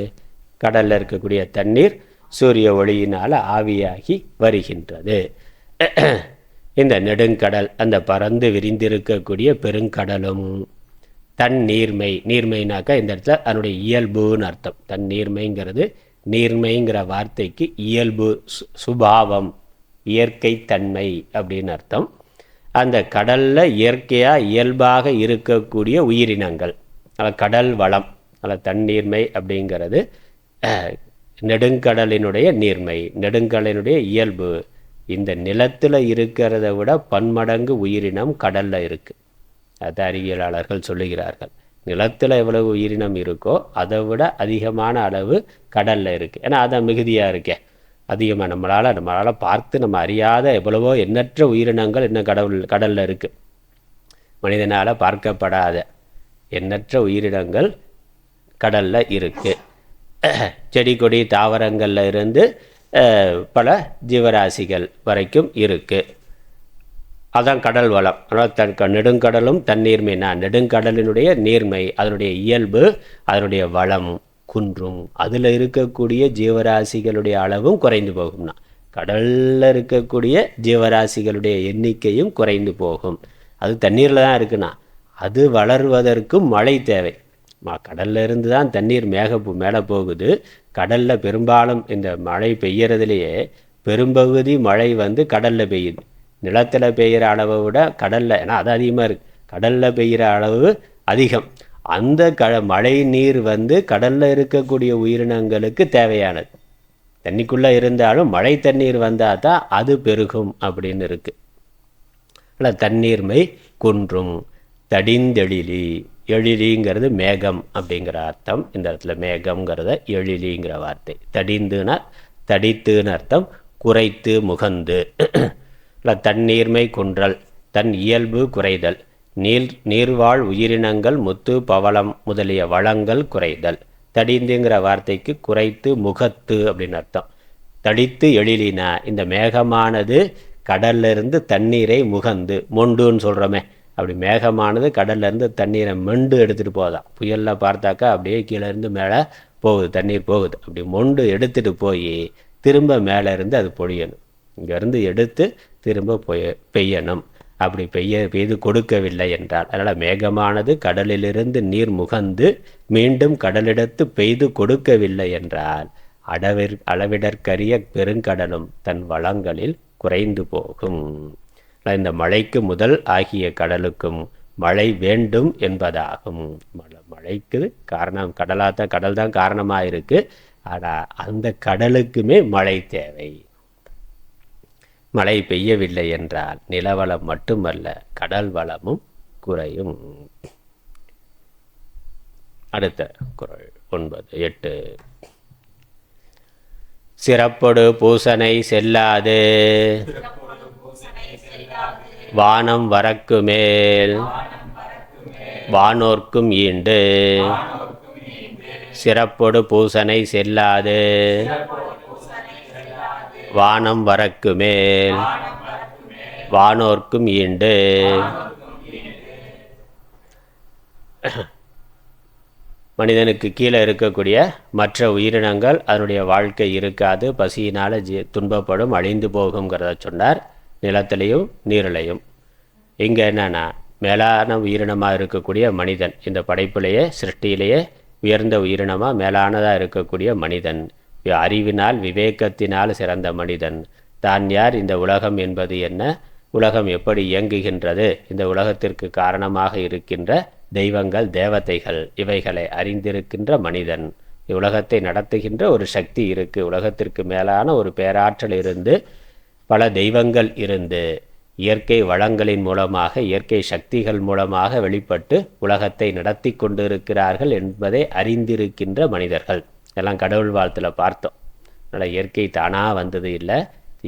கடலில் இருக்கக்கூடிய தண்ணீர் சூரிய ஒளியினால் ஆவியாகி வருகின்றது. இந்த நெடுங்கடல், அந்த பறந்து விரிந்திருக்கக்கூடிய பெருங்கடலும் தன் நீர்மை, நீர்மைனாக்கா இந்த இடத்துல அதனுடைய இயல்புன்னு அர்த்தம். தன் நீர்மைங்கிறது, நீர்மைங்கிற வார்த்தைக்கு இயல்பு, சுபாவம், இயற்கை தன்மை அப்படின்னு அர்த்தம். அந்த கடலில் இயற்கையாக இயல்பாக இருக்கக்கூடிய உயிரினங்கள், கடல் வளம், அதில் தண்ணீர்மை அப்படிங்கிறது நெடுங்கடலினுடைய நீர்மை, நெடுங்கடலினுடைய இயல்பு. இந்த நிலத்தில் இருக்கிறத விட பன்மடங்கு உயிரினம் கடலில் இருக்குது. அது அறிவியலாளர்கள் சொல்லுகிறார்கள். நிலத்தில் எவ்வளவு உயிரினம் இருக்கோ அதை விட அதிகமான அளவு கடலில் இருக்குது. ஏன்னா அதான் மிகுதியாக இருக்கே, அதிகமாக நம்மளால் பார்த்து நம்ம அறியாத எவ்வளவோ எண்ணற்ற உயிரினங்கள் இன்னும் கடலில் இருக்குது. மனிதனால் பார்க்கப்படாத எண்ணற்ற உயிரினங்கள் கடலில் இருக்குது. செடி கொடி தாவரங்களில் இருந்து பல ஜீவராசிகள் வரைக்கும் இருக்குது. அதான் கடல் வளம். ஆனால் நெடுங்கடலும் தண்ணீர்மைனா, நெடுங்கடலினுடைய நீர்மை, அதனுடைய இயல்பு, அதனுடைய வளம் குன்றும். அதில் இருக்கக்கூடிய ஜீவராசிகளுடைய அளவும் குறைந்து போகும்னா, கடலில் இருக்கக்கூடிய ஜீவராசிகளுடைய எண்ணிக்கையும் குறைந்து போகும். அது தண்ணீரில் தான் இருக்குன்னா, அது வளர்வதற்கும் மழை தேவை. கடலில் இருந்து தான் தண்ணீர் மேலே போகுது. கடலில் பெரும்பாலும் இந்த மழை பெய்யறதுலேயே பெரும்பகுதி மழை கடலில் பெய்யுது. நிலத்தில் பெய்கிற அளவை விட கடலில், ஏன்னா அது அதிகமாக இருக்குது, கடலில் பெய்கிற அளவு அதிகம். அந்த மழை நீர் கடலில் இருக்கக்கூடிய உயிரினங்களுக்கு தேவையானது. தண்ணிக்குள்ளே இருந்தாலும் மழை தண்ணீர் வந்தால் தான் அது பெருகும் அப்படின்னு இருக்குது. இல்லை, தண்ணீர்மை குன்றும் தடிந்தெழிலி. எழிலிங்கிறது மேகம் அப்படிங்கிற அர்த்தம். இந்த இடத்துல மேகம்ங்கிறத எழிலிங்கிற வார்த்தை. தடிந்துனா தடித்துன்னு அர்த்தம், குறைத்து முகந்து. இல்லை, தண்ணீர்மை குன்றல், தன் இயல்பு குறைதல். நீர்வாழ் உயிரினங்கள் முத்து பவளம் முதலிய வளங்கள் குறைதல். தடிந்துங்கிற வார்த்தைக்கு குறைத்து முகத்து அப்படின்னு அர்த்தம். தடித்து எழிலினா, இந்த மேகமானது கடல்லிருந்து தண்ணீரை முகந்து, மொண்டுன்னு சொல்கிறோமே, அப்படி மேகமானது கடல்லேருந்து தண்ணீரை மெண்டு எடுத்துகிட்டு போதான். புயலில் பார்த்தாக்கா அப்படியே கீழேருந்து மேலே போகுது, தண்ணீர் போகுது. அப்படி மொண்டு எடுத்துகிட்டு போய் திரும்ப மேலே இருந்து அது பொழியணும். இங்கேருந்து எடுத்து திரும்ப பெய்யணும். அப்படி பெய்து கொடுக்கவில்லை என்றால், அதனால் மேகமானது கடலிலிருந்து நீர் முகந்து மீண்டும் கடலிடத்து பெய்து கொடுக்கவில்லை என்றால் அளவிடற்கரிய பெருங்கடலும் தன் வளங்களில் குறைந்து போகும். இந்த மழைக்கு முதல் ஆகிய கடலுக்கும் மழை வேண்டும் என்பதாகும். மழைக்கு காரணம் கடல் தான் காரணமாக இருக்குது. ஆனால் அந்த கடலுக்குமே மழை தேவை. மழை பெய்யவில்லை என்றால் நிலவளம் மட்டுமல்ல, கடல் வளமும் குறையும். அடுத்த குறள் 9-8. சிறப்பொடு பூசனை செல்லாது வானம் வரக்கு மேல் வானோர்க்கும் ஈண்டு. சிறப்பொடு பூசனை செல்லாது வானம் வரக்கு மேல் வானோர்க்கும் ஈண்டு. மனிதனுக்கு கீழே இருக்கக்கூடிய மற்ற உயிரினங்கள் அதனுடைய வாழ்க்கை இருக்காது, பசியினால் துன்பப்படும், அழிந்து போகுங்கிறத சொன்னார். நிலத்திலையும் நீரிலையும். இங்கே என்னென்னா, மேலான உயிரினமாக இருக்கக்கூடிய மனிதன், இந்த படைப்பிலேயே சிருஷ்டியிலேயே உயர்ந்த உயிரினமாக மேலானதாக இருக்கக்கூடிய மனிதன், அறிவினால் விவேகத்தினால் சிறந்த மனிதன் தான் யார், இந்த உலகம் என்பது என்ன, உலகம் எப்படி இயங்குகின்றது, இந்த உலகத்திற்கு காரணமாக இருக்கின்ற தெய்வங்கள் தேவதைகள் இவைகளை அறிந்திருக்கின்ற மனிதன். உலகத்தை நடத்துகின்ற ஒரு சக்தி இருக்குது, உலகத்திற்கு மேலான ஒரு பேராற்றல் இருந்து பல தெய்வங்கள் இருந்து இயற்கை வளங்களின் மூலமாக இயற்கை சக்திகள் மூலமாக வெளிப்பட்டு உலகத்தை நடத்தி கொண்டு இருக்கிறார்கள் என்பதை அறிந்திருக்கின்ற மனிதர்கள். எல்லாம் கடவுள் வாழ்த்தில் பார்த்தோம். அதனால் இயற்கை தானாக வந்தது இல்லை,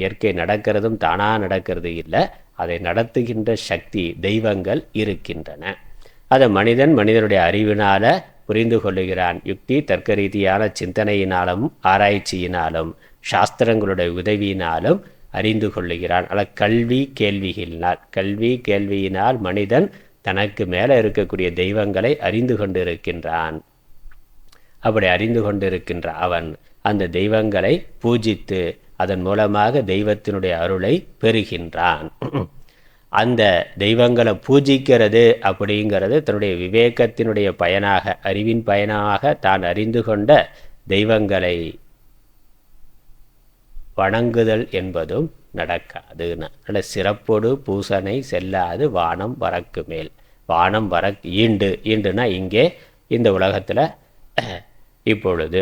இயற்கை நடக்கிறதும் தானாக நடக்கிறது இல்லை, அதை நடத்துகின்ற சக்தி தெய்வங்கள் இருக்கின்றன. அதை மனிதனுடைய அறிவினால் புரிந்து கொள்ளுகிறான். யுக்தி தர்க்க ரீதியான சிந்தனையினாலும் ஆராய்ச்சியினாலும் சாஸ்திரங்களுடைய உதவியினாலும் அறிந்து கொள்ளுகிறான். அல்ல கல்வி கேள்வியினால் மனிதன் தனக்கு மேலே இருக்கக்கூடிய தெய்வங்களை அறிந்து கொண்டிருக்கின்றான். அப்படி அறிந்து கொண்டிருக்கின்ற அவன் அந்த தெய்வங்களை பூஜித்து அதன் மூலமாக தெய்வத்தினுடைய அருளை பெறுகின்றான். அந்த தெய்வங்களை பூஜிக்கிறது அப்படிங்கிறது தன்னுடைய விவேகத்தினுடைய பயனாக, அறிவின் பயனாக தான் அறிந்து கொண்ட தெய்வங்களை வணங்குதல் என்பதும் நடக்காது. நல்ல சிறப்போடு பூசனை செல்லாது வானம் வரக்கு மேல். வானம் ஈண்டுனா இங்கே இந்த உலகத்தில் இப்பொழுது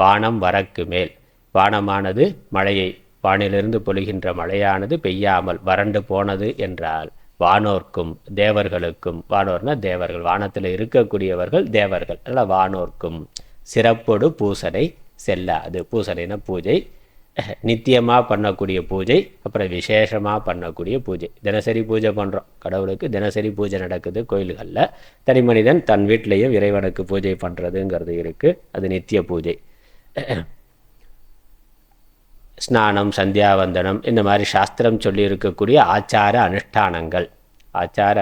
வானம் வரக்கு மேல். வானமானது மழையை, வானிலிருந்து பொழிகின்ற மழையானது பெய்யாமல் வறண்டு போனது என்றால் வானோர்க்கும் தேவர்களுக்கும், வானோர்னா தேவர்கள், வானத்தில் இருக்கக்கூடியவர்கள் தேவர்கள், அல்ல வானோர்க்கும் சிறப்போடு பூசனை செல்லாது. பூசனைனா பூஜை, நித்தியமாக பண்ணக்கூடிய பூஜை, அப்புறம் விசேஷமாக பண்ணக்கூடிய பூஜை. தினசரி பூஜை பண்ணுறோம், கடவுளுக்கு தினசரி பூஜை நடக்குது கோயில்களில். தனி மனிதன் தன் வீட்டிலையும் இறைவனுக்கு பூஜை பண்ணுறதுங்கிறது இருக்குது, அது நித்திய பூஜை. ஸ்நானம், சந்தியாவந்தனம், இந்த மாதிரி சாஸ்திரம் சொல்லி இருக்கக்கூடிய ஆச்சார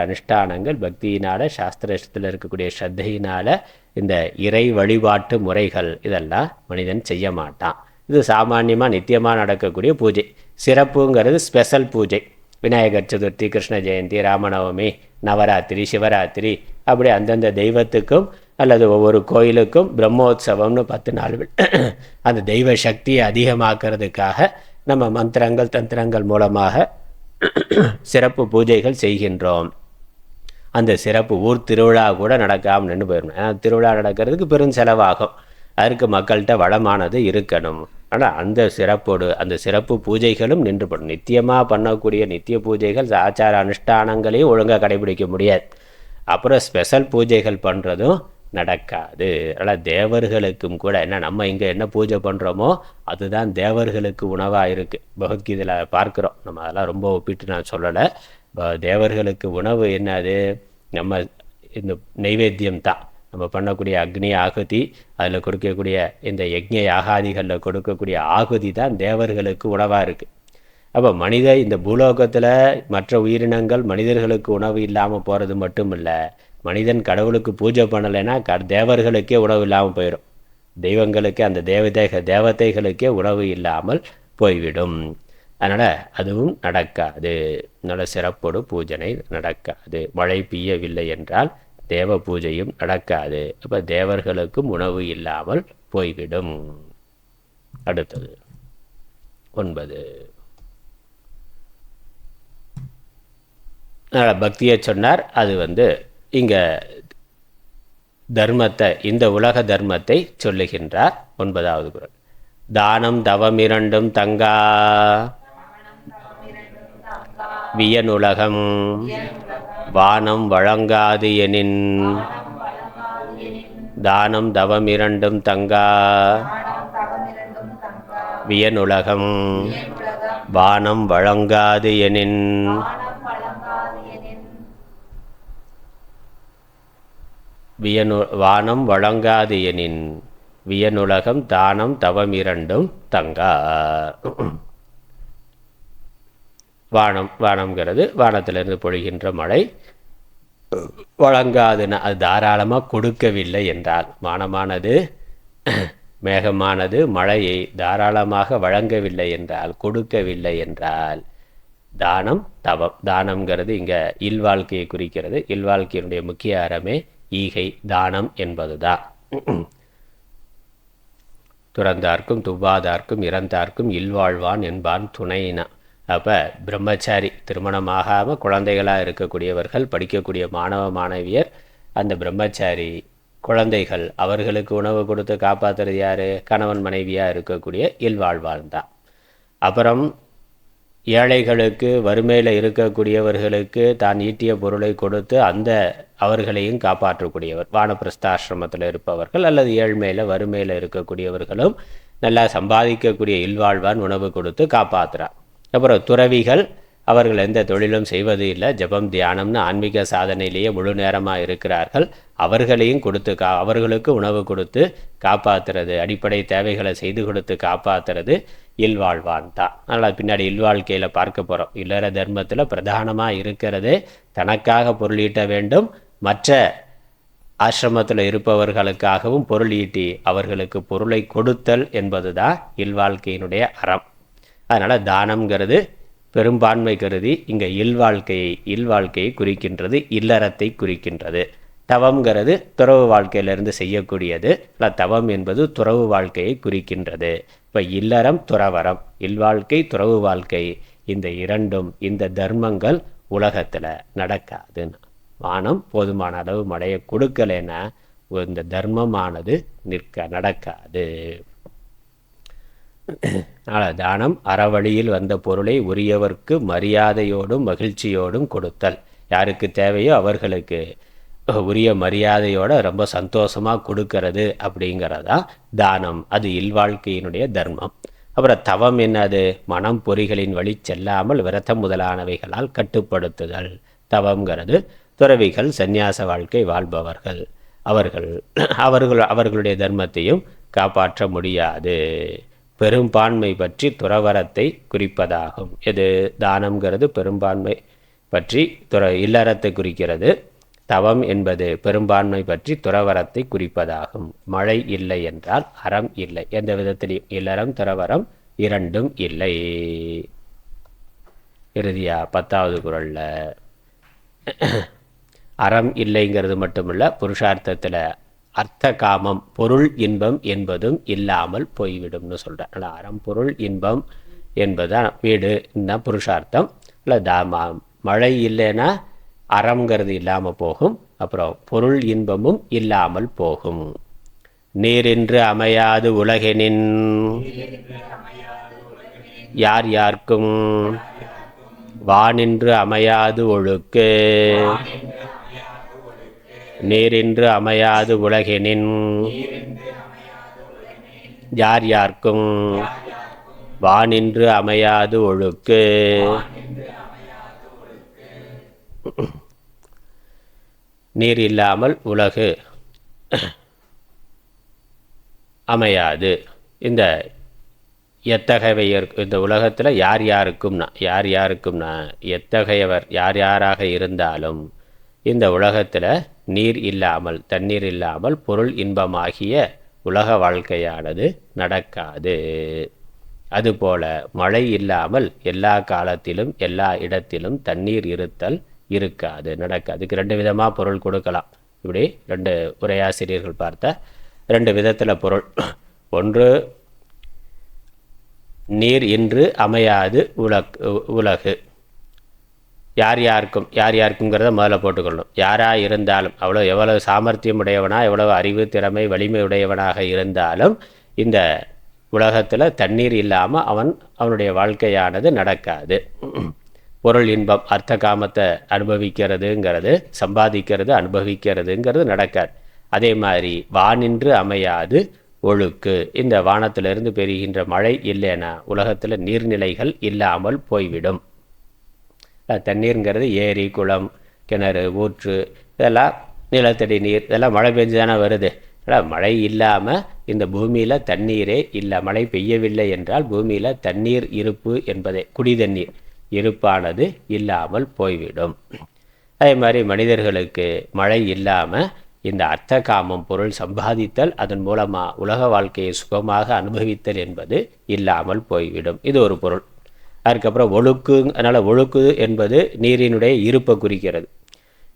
அனுஷ்டானங்கள் பக்தியினால், சாஸ்திரத்தில் இருக்கக்கூடிய ஸ்ரத்தையினால் இந்த இறை வழிபாட்டு முறைகள் இதெல்லாம் மனிதன் செய்ய மாட்டான். இது சாமான்யமாக நித்தியமாக நடக்கக்கூடிய பூஜை. சிறப்புங்கிறது ஸ்பெஷல் பூஜை. விநாயகர் சதுர்த்தி, கிருஷ்ண ஜெயந்தி, ராமநவமி, நவராத்திரி, சிவராத்திரி, அப்படி அந்தந்த தெய்வத்துக்கும் அல்லது ஒவ்வொரு கோயிலுக்கும் பிரம்மோத்சவம்னு 10 நாள் அந்த தெய்வ சக்தியை அதிகமாக்குறதுக்காக நம்ம மந்திரங்கள் தந்திரங்கள் மூலமாக சிறப்பு பூஜைகள் செய்கின்றோம். அந்த சிறப்பு ஊர் திருவிழா கூட நடக்காமல் நின்று போயிடணும். ஏன்னா திருவிழா நடக்கிறதுக்கு பெரும் செலவாகும், அதற்கு மக்கள்கிட்ட வளமானது இருக்கணும். ஆனால் அந்த சிறப்போடு அந்த சிறப்பு பூஜைகளும் நின்று போடும். நித்தியமாக பண்ணக்கூடிய நித்திய பூஜைகள், ஆச்சார அனுஷ்டானங்களையும் ஒழுங்காக கடைபிடிக்க முடியாது. அப்புறம் ஸ்பெஷல் பூஜைகள் பண்ணுறதும் நடக்காது. அதனால் தேவர்களுக்கும் கூட நம்ம இங்கே என்ன பூஜை பண்ணுறோமோ அதுதான் தேவர்களுக்கு உணவாக இருக்குது. பகவத்கீதையில் பார்க்குறோம். நம்ம அதெல்லாம் ரொம்ப ஒப்பிட்டு நான் சொல்லலை. தேவர்களுக்கு உணவு என்னது? நம்ம இந்த நைவேத்தியம் தான். நம்ம பண்ணக்கூடிய அக்னி ஆகுதி, அதில் கொடுக்கக்கூடிய இந்த யஜ்ஞ யாகாதிகளில் கொடுக்கக்கூடிய ஆகுதி தான் தேவர்களுக்கு உணவாக இருக்குது. அப்போ இந்த பூலோகத்தில் மற்ற உயிரினங்கள் மனிதர்களுக்கு உணவு இல்லாமல் போகிறது மட்டும் இல்லை, மனிதன் கடவுளுக்கு பூஜை பண்ணலைன்னா தேவர்களுக்கே உணவு இல்லாமல் போயிடும். தெய்வங்களுக்கே, அந்த தேவதைகளுக்கே உணவு இல்லாமல் போய்விடும். அதனால் அதுவும் நடக்காது. நல்ல சிறப்போடு பூஜனை நடக்காது. மழை பெய்யவில்லை என்றால் தேவ பூஜையும் நடக்காது. அப்போ தேவர்களுக்கும் உணவு இல்லாமல் போய்விடும். அடுத்தது 9. பக்தியை சொன்னார். அது இங்கே தர்மத்தை, இந்த உலக தர்மத்தை சொல்லுகின்றார். 9வது குறள். தானம் தவம் இரண்டும் தங்கா வியனுலகம் வானம் வழங்காது எனின். தானம் தவம் இரண்டும் தங்கா வியனுலகம் வானம் வழங்காது எனின். வானம் வழங்காது எனின் வியனுலகம் தானம் தவம் இரண்டும் தங்கா. வானம்ங்கிறது வானத்திலிருந்து பொழிகின்ற மழை. வழங்காதுன்னா அது தாராளமாக கொடுக்கவில்லை என்றால், வானமானது மேகமானது மழையை தாராளமாக வழங்கவில்லை என்றால், கொடுக்கவில்லை என்றால் தானம் தவம். தானம்ங்கிறது இங்கே இல்வாழ்க்கையை குறிக்கிறது. இல்வாழ்க்கையினுடைய முக்கிய அறமே ஈகை, தானம் என்பது தான். துறந்தார்க்கும் துவாதார்க்கும் இறந்தார்க்கும் இல்வாழ்வான் என்பான் துணையினா. அப்போ பிரம்மச்சாரி, திருமணமாகாமல் குழந்தைகளாக இருக்கக்கூடியவர்கள், படிக்கக்கூடிய மாணவ மாணவியர், அந்த பிரம்மச்சாரி குழந்தைகள், அவர்களுக்கு உணவு கொடுத்து காப்பாற்றுறது யார்? கணவன் மனைவியாக இருக்கக்கூடிய இல்வாழ்வான் தான். அப்புறம் ஏழைகளுக்கு, வறுமையில் இருக்கக்கூடியவர்களுக்கு தான் ஈட்டிய பொருளை கொடுத்து அந்த அவர்களையும் காப்பாற்றக்கூடியவர். வானப்பிரஸ்தாசிரமத்தில் இருப்பவர்கள் அல்லது ஏழ்மையில் வறுமையில் இருக்கக்கூடியவர்களும் நல்லா சம்பாதிக்கக்கூடிய இல்வாழ்வான் உணவு கொடுத்து காப்பாற்றுறார். அப்புறம் துறவிகள், அவர்கள் எந்த தொழிலும் செய்வது இல்லை, ஜபம் தியானம்னு ஆன்மீக சாதனையிலேயே முழு நேரமாக இருக்கிறார்கள். அவர்களையும் கொடுத்து அவர்களுக்கு உணவு கொடுத்து காப்பாற்றுறது, அடிப்படை தேவைகளை செய்து கொடுத்து காப்பாற்றுறது இல்வாழ்வான் தான். அதனால் பின்னாடி இல்வாழ்க்கையில் பார்க்க போகிறோம். இல்லற தர்மத்தில் பிரதானமாக இருக்கிறதே தனக்காக பொருளீட்ட வேண்டும், மற்ற ஆசிரமத்தில் இருப்பவர்களுக்காகவும் பொருள் ஈட்டி அவர்களுக்கு பொருளை கொடுத்தல் என்பது தான் இல்வாழ்க்கையினுடைய அறம். அதனால் தானம்ங்கிறது பெரும்பான்மை கருதி இங்கே இல்வாழ்க்கையை குறிக்கின்றது, இல்லறத்தை குறிக்கின்றது. தவம்ங்கிறது துறவு வாழ்க்கையிலிருந்து செய்யக்கூடியது. இல்லை, தவம் என்பது துறவு வாழ்க்கையை குறிக்கின்றது. இப்போ இல்லறம் துறவரம், இல்வாழ்க்கை துறவு வாழ்க்கை, இந்த இரண்டும் இந்த தர்மங்கள் உலகத்தில் நடக்காதுன்னு. வானம் போதுமான அளவு மழையை கொடுக்கலைன்னா இந்த தர்மமானது நடக்காது. தானம் அறவழியில் வந்த பொருளை உரியவர்க்கு மரியாதையோடும் மகிழ்ச்சியோடும் கொடுத்தல். யாருக்கு தேவையோ அவர்களுக்கு உரிய மரியாதையோட ரொம்ப சந்தோஷமாக கொடுக்கறது அப்படிங்கிறதா தானம். அது இல்வாழ்க்கையினுடைய தர்மம். அப்புறம் தவம் என்னது? மனம் பொறிகளின் வழி செல்லாமல் விரதம் முதலானவைகளால் கட்டுப்படுத்துதல். தவங்கிறது துறவிகள் சந்நியாச வாழ்க்கை வாழ்பவர்கள், அவர்களுடைய தர்மத்தையும் காப்பாற்ற முடியாது. பெரும்பான்மை பற்றி துறவரத்தை குறிப்பதாகும். இது தானம்ங்கிறது பெரும்பான்மை பற்றி இல்லறத்தை குறிக்கிறது. தவம் என்பது பெரும்பான்மை பற்றி துறவரத்தை குறிப்பதாகும். மழை இல்லை என்றால் அறம் இல்லை. எந்த விதத்திலையும் இல்லறம் துறவரம் இரண்டும் இல்லை. இறுதியா 10வது குறளில் அறம் இல்லைங்கிறது மட்டுமல்ல, புருஷார்த்தத்தில் அர்த்த காமம் பொருள் இன்பம் என்பதும் இல்லாமல் போய்விடும்னு சொல்கிறேன். ஆனால் அறம் பொருள் இன்பம் என்பதுதான் வீடு தான் புருஷார்த்தம். இல்லை மழை இல்லைன்னா அறம்ங்கிறது இல்லாமல் போகும். அப்புறம் பொருள் இன்பமும் இல்லாமல் போகும். நீரின்று அமையாது உலகெனின் யார் யார்க்கும் வானின்று அமையாது ஒழுக்கு. நீரின்று அமையாது உலகெனின் யார் யார்க்கும் வானின்று அமையாது ஒழுக்கு. நீர் இல்லாமல் உலகு அமையாது. இந்த எத்தகையவர் இந்த உலகத்தில் யார் யாருக்கும்னா எத்தகையவர் யார் யாராக இருந்தாலும் இந்த உலகத்தில் நீர் இல்லாமல் தண்ணீர் இல்லாமல் பொருள் இன்பமாகிய உலக வாழ்க்கையானது நடக்காது. அதுபோல மழை இல்லாமல் எல்லா காலத்திலும் எல்லா இடத்திலும் தண்ணீர் இருத்தல் இருக்காது, நடக்காது. அதுக்கு 2 விதமாக பொருள் கொடுக்கலாம். இப்படி 2 உரையாசிரியர்கள் பார்த்த 2 விதத்தில் பொருள். ஒன்று, நீர் இன்று அமையாது உலகு. யார் யாருக்குங்கிறத முதல்ல போட்டுக்கொள்ளணும். யாராக இருந்தாலும் எவ்வளவு சாமர்த்தியம் உடையவனாக, எவ்வளவு அறிவு திறமை வலிமை உடையவனாக இருந்தாலும் இந்த உலகத்தில் தண்ணீர் இல்லாமல் அவனுடைய வாழ்க்கையானது நடக்காது. பொருள் இன்பம் அர்த்த காமத்தை அனுபவிக்கிறதுங்கிறது, சம்பாதிக்கிறது அனுபவிக்கிறதுங்கிறது நடக்காது. அதே மாதிரி வானின்று அமையாது ஒழுக்கு. இந்த வானத்திலிருந்து பெறுகின்ற மழை இல்லைன்னா உலகத்தில் நீர்நிலைகள் இல்லாமல் போய்விடும். தண்ணீருங்கிறது ஏரி, குளம், கிணறு, ஊற்று, இதெல்லாம் நிலத்தடி நீர், இதெல்லாம் மழை பெஞ்சு தானே வருது. மழை இல்லாமல் இந்த பூமியில் தண்ணீரே இல்லை. மழை பெய்யவில்லை என்றால் பூமியில் தண்ணீர் இருப்பு என்பதே, குடி தண்ணீர் இருப்பானது இல்லாமல் போய்விடும். அதே மாதிரி மனிதர்களுக்கு மழை இல்லாமல் இந்த அர்த்த காமம் பொருள் சம்பாதித்தல், அதன் மூலமாக உலக வாழ்க்கையை சுகமாக அனுபவித்தல் என்பது இல்லாமல் போய்விடும். இது ஒரு பொருள். அதுக்கப்புறம் ஒழுக்கு. அதனால் ஒழுக்கு என்பது நீரினுடைய இருப்பை குறிக்கிறது.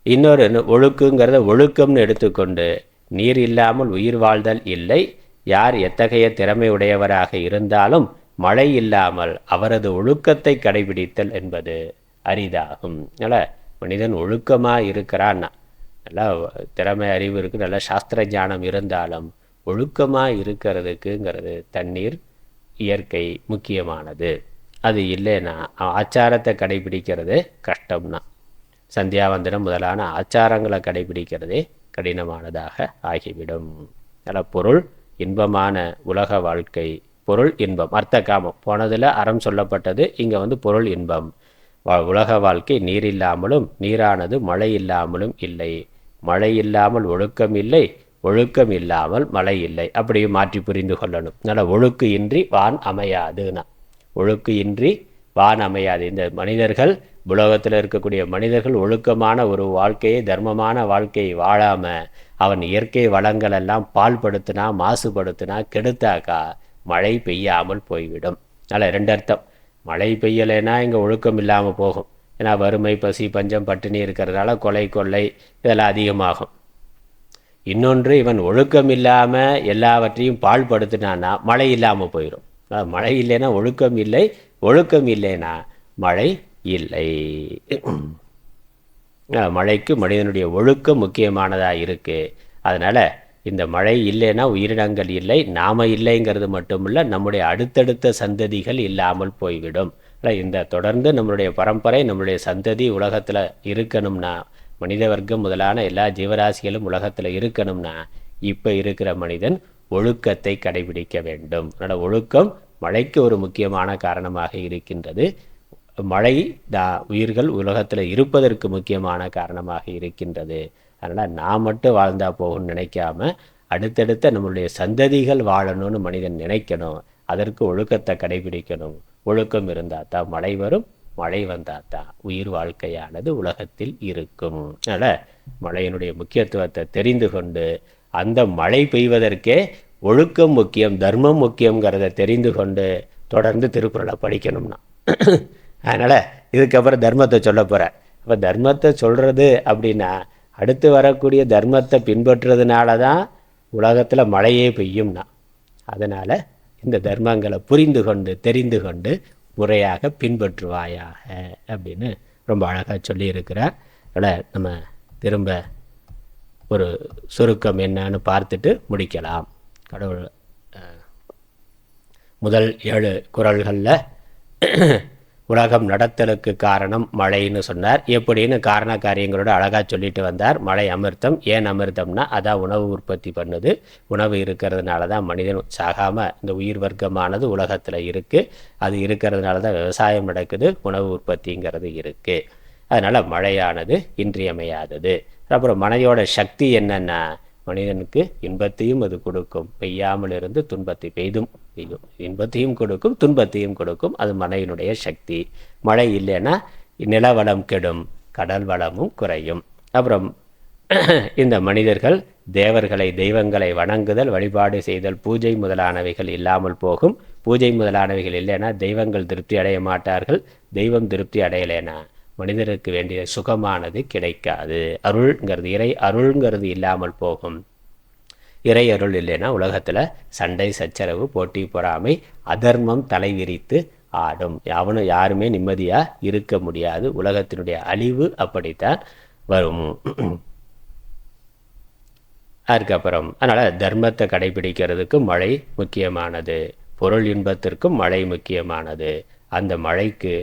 இன்னொரு ஒழுக்குங்கிறத ஒழுக்கம்னு எடுத்துக்கொண்டு நீர் இல்லாமல் உயிர் வாழ்தல் இல்லை. யார் எத்தகைய திறமை உடையவராக இருந்தாலும் மழை இல்லாமல் அவரது ஒழுக்கத்தை கடைபிடித்தல் என்பது அரிதாகும். அதனால் மனிதன் ஒழுக்கமாக இருக்கிறான்னா, நல்லா திறமை அறிவு இருக்குது, நல்லா சாஸ்திர ஞானம் இருந்தாலும் ஒழுக்கமாக இருக்கிறதுக்குங்கிறது தண்ணீர் இயற்கை முக்கியமானது. அது இல்லைன்னா ஆச்சாரத்தை கடைபிடிக்கிறது கஷ்டம்னா, சந்தியாவந்தனம் முதலான ஆச்சாரங்களை கடைபிடிக்கிறதே கடினமானதாக ஆகிவிடும். அதில் பொருள் இன்பமான உலக வாழ்க்கை, பொருள் இன்பம், அர்த்த காமம். போனதில் அறம் சொல்லப்பட்டது, இங்கே பொருள் இன்பம். உலக வாழ்க்கை நீர் இல்லாமலும் நீரானது மழை இல்லாமலும் இல்லை. மழை இல்லாமல் ஒழுக்கம் இல்லை, ஒழுக்கம் இல்லாமல் மழை இல்லை. அப்படியே மாற்றி புரிந்து கொள்ளணும். அதனால் ஒழுக்கு இன்றி வான் அமையாதுன்னா, ஒழுக்கு இன்றி வான் அமையாது. இந்த மனிதர்கள், உலகத்தில் இருக்கக்கூடிய மனிதர்கள் ஒழுக்கமான ஒரு வாழ்க்கையை, தர்மமான வாழ்க்கையை வாழாமல் அவன் இயற்கை வளங்கள் எல்லாம் பால்படுத்தினா, மாசுபடுத்தினா, கெடுத்தாக்கா மழை பெய்யாமல் போய்விடும். அதில் 2 அர்த்தம். மழை பெய்யலைன்னா இங்கே ஒழுக்கம் இல்லாமல் போகும். ஏன்னா வறுமை, பசி, பஞ்சம், பட்டினி இருக்கிறதுனால கொலை, கொள்ளை இதெல்லாம் அதிகமாகும். இன்னொன்று, இவன் ஒழுக்கம் இல்லாமல் எல்லாவற்றையும் பாழ்படுத்தினான்னா மழை இல்லாமல் போயிடும். மழை இல்லைன்னா ஒழுக்கம் இல்லை, ஒழுக்கம் இல்லைன்னா மழை இல்லை. மழைக்கு மனிதனுடைய ஒழுக்கம் முக்கியமானதாக இருக்குது. அதனால் இந்த மழை இல்லைன்னா உயிரினங்கள் இல்லை, நாம் இல்லைங்கிறது மட்டுமில்லை, நம்முடைய அடுத்தடுத்த சந்ததிகள் இல்லாமல் போய்விடும். இந்த தொடர்ந்து நம்மளுடைய பரம்பரை, நம்மளுடைய சந்ததி உலகத்தில் இருக்கணும்னா, மனித வர்க்கம் முதலான எல்லா ஜீவராசிகளும் உலகத்தில் இருக்கணும்னா இப்போ இருக்கிற மனிதன் ஒழுக்கத்தை கடைபிடிக்க வேண்டும். அதனால் ஒழுக்கம் மழைக்கு ஒரு முக்கியமான காரணமாக இருக்கின்றது. மழை உயிர்கள் உலகத்தில் இருப்பதற்கு முக்கியமான காரணமாக இருக்கின்றது. அதனால் நான் மட்டும் வாழ்ந்தால் போகும்னு நினைக்காம அடுத்தடுத்த நம்மளுடைய சந்ததிகள் வாழணும்னு மனிதன் நினைக்கணும். அதற்கு ஒழுக்கத்தை கடைபிடிக்கணும். ஒழுக்கம் இருந்தால் தான் மழை வரும், மழை வந்தால் தான் உயிர் வாழ்க்கையானது உலகத்தில் இருக்கும். அதனால் மழையினுடைய முக்கியத்துவத்தை தெரிந்து கொண்டு அந்த மழை பெய்வதற்கே ஒழுக்கம் முக்கியம், தர்மம் முக்கியங்கிறத தெரிந்து கொண்டு தொடர்ந்து திருக்குறளை படிக்கணும்னா. அதனால் இதுக்கப்புறம் தர்மத்தை சொல்ல போகிறேன். அப்போ தர்மத்தை சொல்கிறது அப்படின்னா அடுத்து வரக்கூடிய தர்மத்தை பின்பற்றுறதுனால தான் உலகத்தில் மழையே பெய்யும்னா. அதனால் இந்த தர்மங்களை புரிந்து கொண்டு தெரிந்து கொண்டு முறையாக பின்பற்றுவாயாக அப்படின்னு ரொம்ப அழகாக சொல்லியிருக்கிறார். அதனால் நம்ம திரும்ப ஒரு சுருக்கம் என்னன்னு பார்த்துட்டு முடிக்கலாம். கடவுள் முதல் 7 குறள்களில் உலகம் நடத்தலுக்கு காரணம் மழைன்னு சொன்னார். எப்படின்னு காரண காரியங்களோட அழகாக சொல்லிட்டு வந்தார். மழை அமிர்தம். ஏன் அமிர்தம்னா அதான் உணவு உற்பத்தி பண்ணுது. உணவு இருக்கிறதுனால தான் மனிதன் சாகாமல் இந்த உயிர் வர்க்கமானது உலகத்தில் இருக்குது. அது இருக்கிறதுனால தான் விவசாயம் நடக்குது, உணவு உற்பத்திங்கிறது இருக்குது. அதனால் மழையானது இன்றியமையாதது. அப்புறம் மழையோட சக்தி என்னென்னா, மனிதனுக்கு இன்பத்தையும் அது கொடுக்கும், பெய்யாமல் இருந்து துன்பத்தை பெய்தும் இன்பத்தையும் கொடுக்கும், துன்பத்தையும் கொடுக்கும். அது மழையினுடைய சக்தி. மழை இல்லைன்னா நிலவளம் கெடும், கடல் வளமும் குறையும். அப்புறம் இந்த மனிதர்கள் தேவர்களை, தெய்வங்களை வணங்குதல், வழிபாடு செய்தல், பூஜை முதலானவைகள் இல்லாமல் போகும். பூஜை முதலானவைகள் இல்லைன்னா தெய்வங்கள் திருப்தி அடைய மாட்டார்கள். தெய்வம் திருப்தி அடையலைன்னா மனிதருக்கு வேண்டிய சுகமானது கிடைக்காது. அருள்ங்கிறது, இறை அருள்ங்கிறது இல்லாமல் போகும். இறை அருள் இல்லைன்னா உலகத்தில் சண்டை, சச்சரவு, போட்டி, பொறாமை, அதர்மம் தலைவிரித்து ஆடும். யாருமே நிம்மதியாக இருக்க முடியாது. உலகத்தினுடைய அழிவு அப்படித்தான் வரும். அதுக்கப்புறம் அதனால் தர்மத்தை கடைபிடிக்கிறதுக்கு மழை முக்கியமானது, பொருள் இன்பத்திற்கும் மழை முக்கியமானது. அந்த மழைக்கு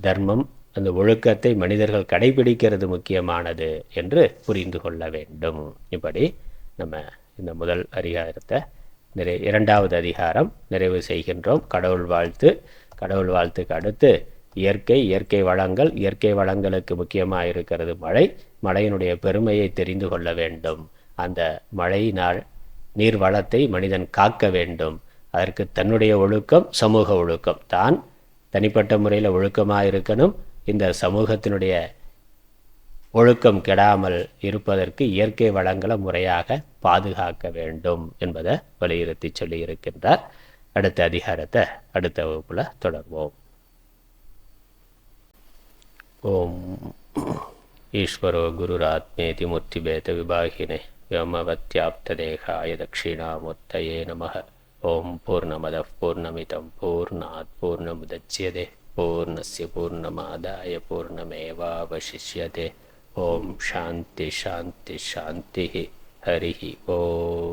தர்மம், அந்த ஒழுக்கத்தை மனிதர்கள் கடைபிடிக்கிறது முக்கியமானது என்று புரிந்து கொள்ள வேண்டும். இப்படி நம்ம இந்த முதல் அதிகாரத்தை 2வது அதிகாரம் நிறைவு செய்கின்றோம். கடவுள் வாழ்த்து. கடவுள் வாழ்த்துக்கு அடுத்து இயற்கை, இயற்கை வளங்கள். இயற்கை வளங்களுக்கு முக்கியமாக இருக்கிறது மழை. மழையினுடைய பெருமையை தெரிந்து கொள்ள வேண்டும். அந்த மழையினால் நீர் வளத்தை மனிதன் காக்க வேண்டும். அதற்கு தன்னுடைய ஒழுக்கம், சமூக ஒழுக்கம். தான் தனிப்பட்ட முறையில் ஒழுக்கமாக இருக்கணும். இந்த சமூகத்தினுடைய ஒழுக்கம் கெடாமல் இருப்பதற்கு இயற்கை வளங்களை முறையாக பாதுகாக்க வேண்டும் என்பதை வலியுறுத்தி சொல்லியிருக்கின்றார். அடுத்த அதிகாரத்தை அடுத்த வகுப்பில் தொடர்வோம். ஓம் ஈஸ்வரோ குருராத்மேதி மூர்த்திபேத விபாகினே வ்யோமவத்யாப்ததேகாய தட்சிணாமூர்த்தயே நமः. ஓம் பூர்ணமதः பூர்ணமிதம் பூர்ணாத் பூர்ணமுதச்யதே பூர்ணஸ்ய பூர்ணமாதாய பூர்ணமேவாவசிஷ்யதே. ஓம் சாந்தி சாந்தி சாந்தி. ஹரி ஓம்.